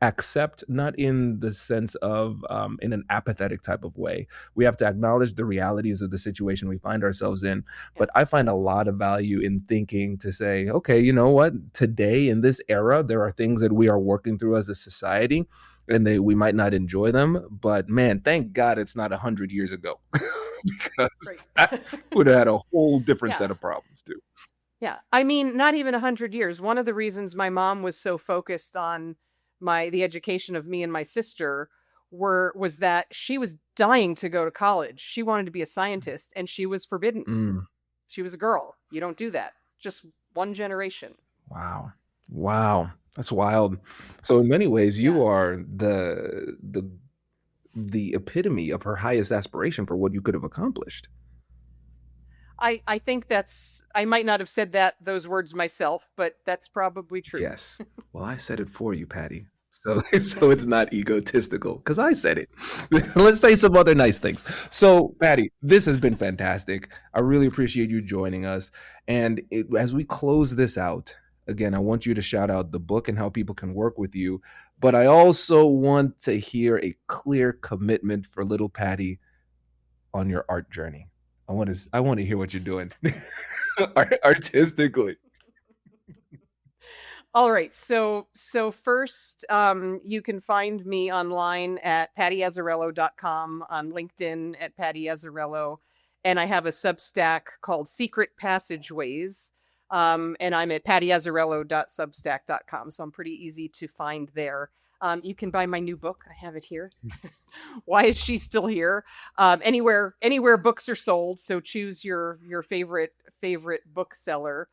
accept, not in the sense of in an apathetic type of way. We have to acknowledge the realities of the situation we find ourselves in. Yeah. But I find a lot of value in thinking to say, okay, you know what, today in this era there are things that we are working through as a society, and we might not enjoy them, but man, thank God it's not 100 years ago. Because Right. that would have had a whole different Yeah. set of problems too. Yeah. I mean, not even 100 years. One of the reasons my mom was so focused on the education of me and my sister was that she was dying to go to college. She wanted to be a scientist, and she was forbidden. Mm. She was a girl. You don't do that. Just one generation. Wow. Wow. That's wild. So in many ways Yeah. you are the epitome of her highest aspiration for what you could have accomplished. I think I might not have said those words myself, but that's probably true. Yes. Well, I said it for you, Patty. So so it's not egotistical because I said it. Let's say some other nice things. So, Patty, this has been fantastic. I really appreciate you joining us. And as we close this out, again, I want you to shout out the book and how people can work with you. But I also want to hear a clear commitment for little Patty on your art journey. I want to hear what you're doing artistically. All right. So first, you can find me online at pattyazzarello.com, on LinkedIn at Patty Azzarello, and I have a Substack called Secret Passageways. And I'm at pattyazzarello.substack.com. So I'm pretty easy to find there. You can buy my new book. I have it here. Why is she still here? Anywhere books are sold. So choose your favorite bookseller.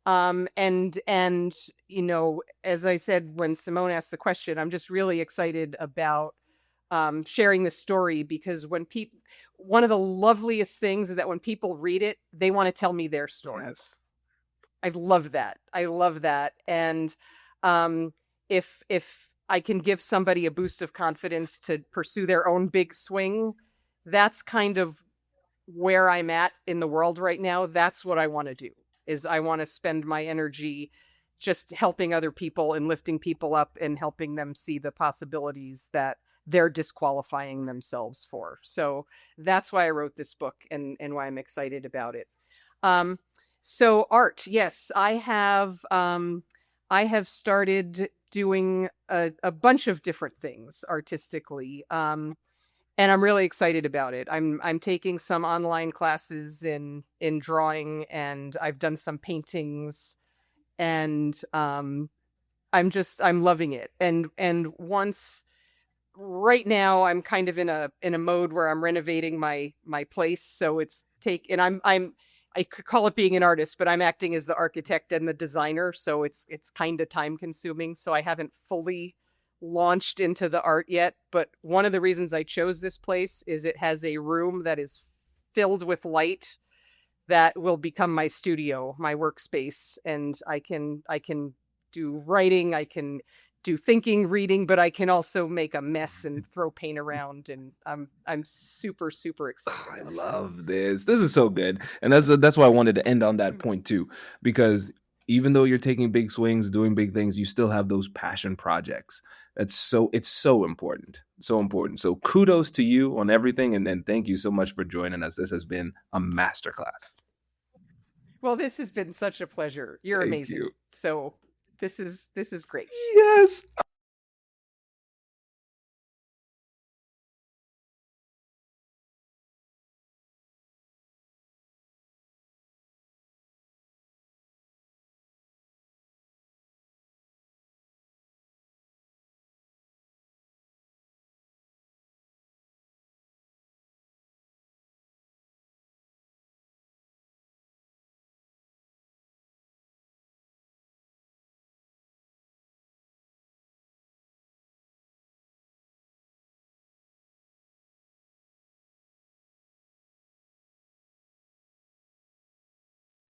And as I said when Simone asked the question, I'm just really excited about sharing this story, because one of the loveliest things is that when people read it, they want to tell me their story. Yes. I love that. I love that. And if I can give somebody a boost of confidence to pursue their own big swing, that's kind of where I'm at in the world right now. That's what I want to do. Is I want to spend my energy just helping other people and lifting people up and helping them see the possibilities that they're disqualifying themselves for. So that's why I wrote this book, and why I'm excited about it. So art, yes, I have started doing a bunch of different things artistically. And I'm really excited about it. I'm taking some online classes in drawing, and I've done some paintings, and I'm loving it. And once right now I'm kind of in a mode where I'm renovating my place, so and I could call it being an artist, but I'm acting as the architect and the designer, so it's kind of time consuming. So I haven't fully launched into the art yet, but one of the reasons I chose this place is it has a room that is filled with light that will become my studio, my workspace, and I can do writing, I can do thinking, reading, but I can also make a mess and throw paint around, and I'm super super excited Oh, I about love this. This is so good, and that's why I wanted to end on that it. point too, because even though you're taking big swings, doing big things, you still have those passion projects. It's so important, so important. So kudos to you on everything, and thank you so much for joining us. This has been a masterclass. Well, this has been such a pleasure. You're Thank amazing. you. So this is great. Yes.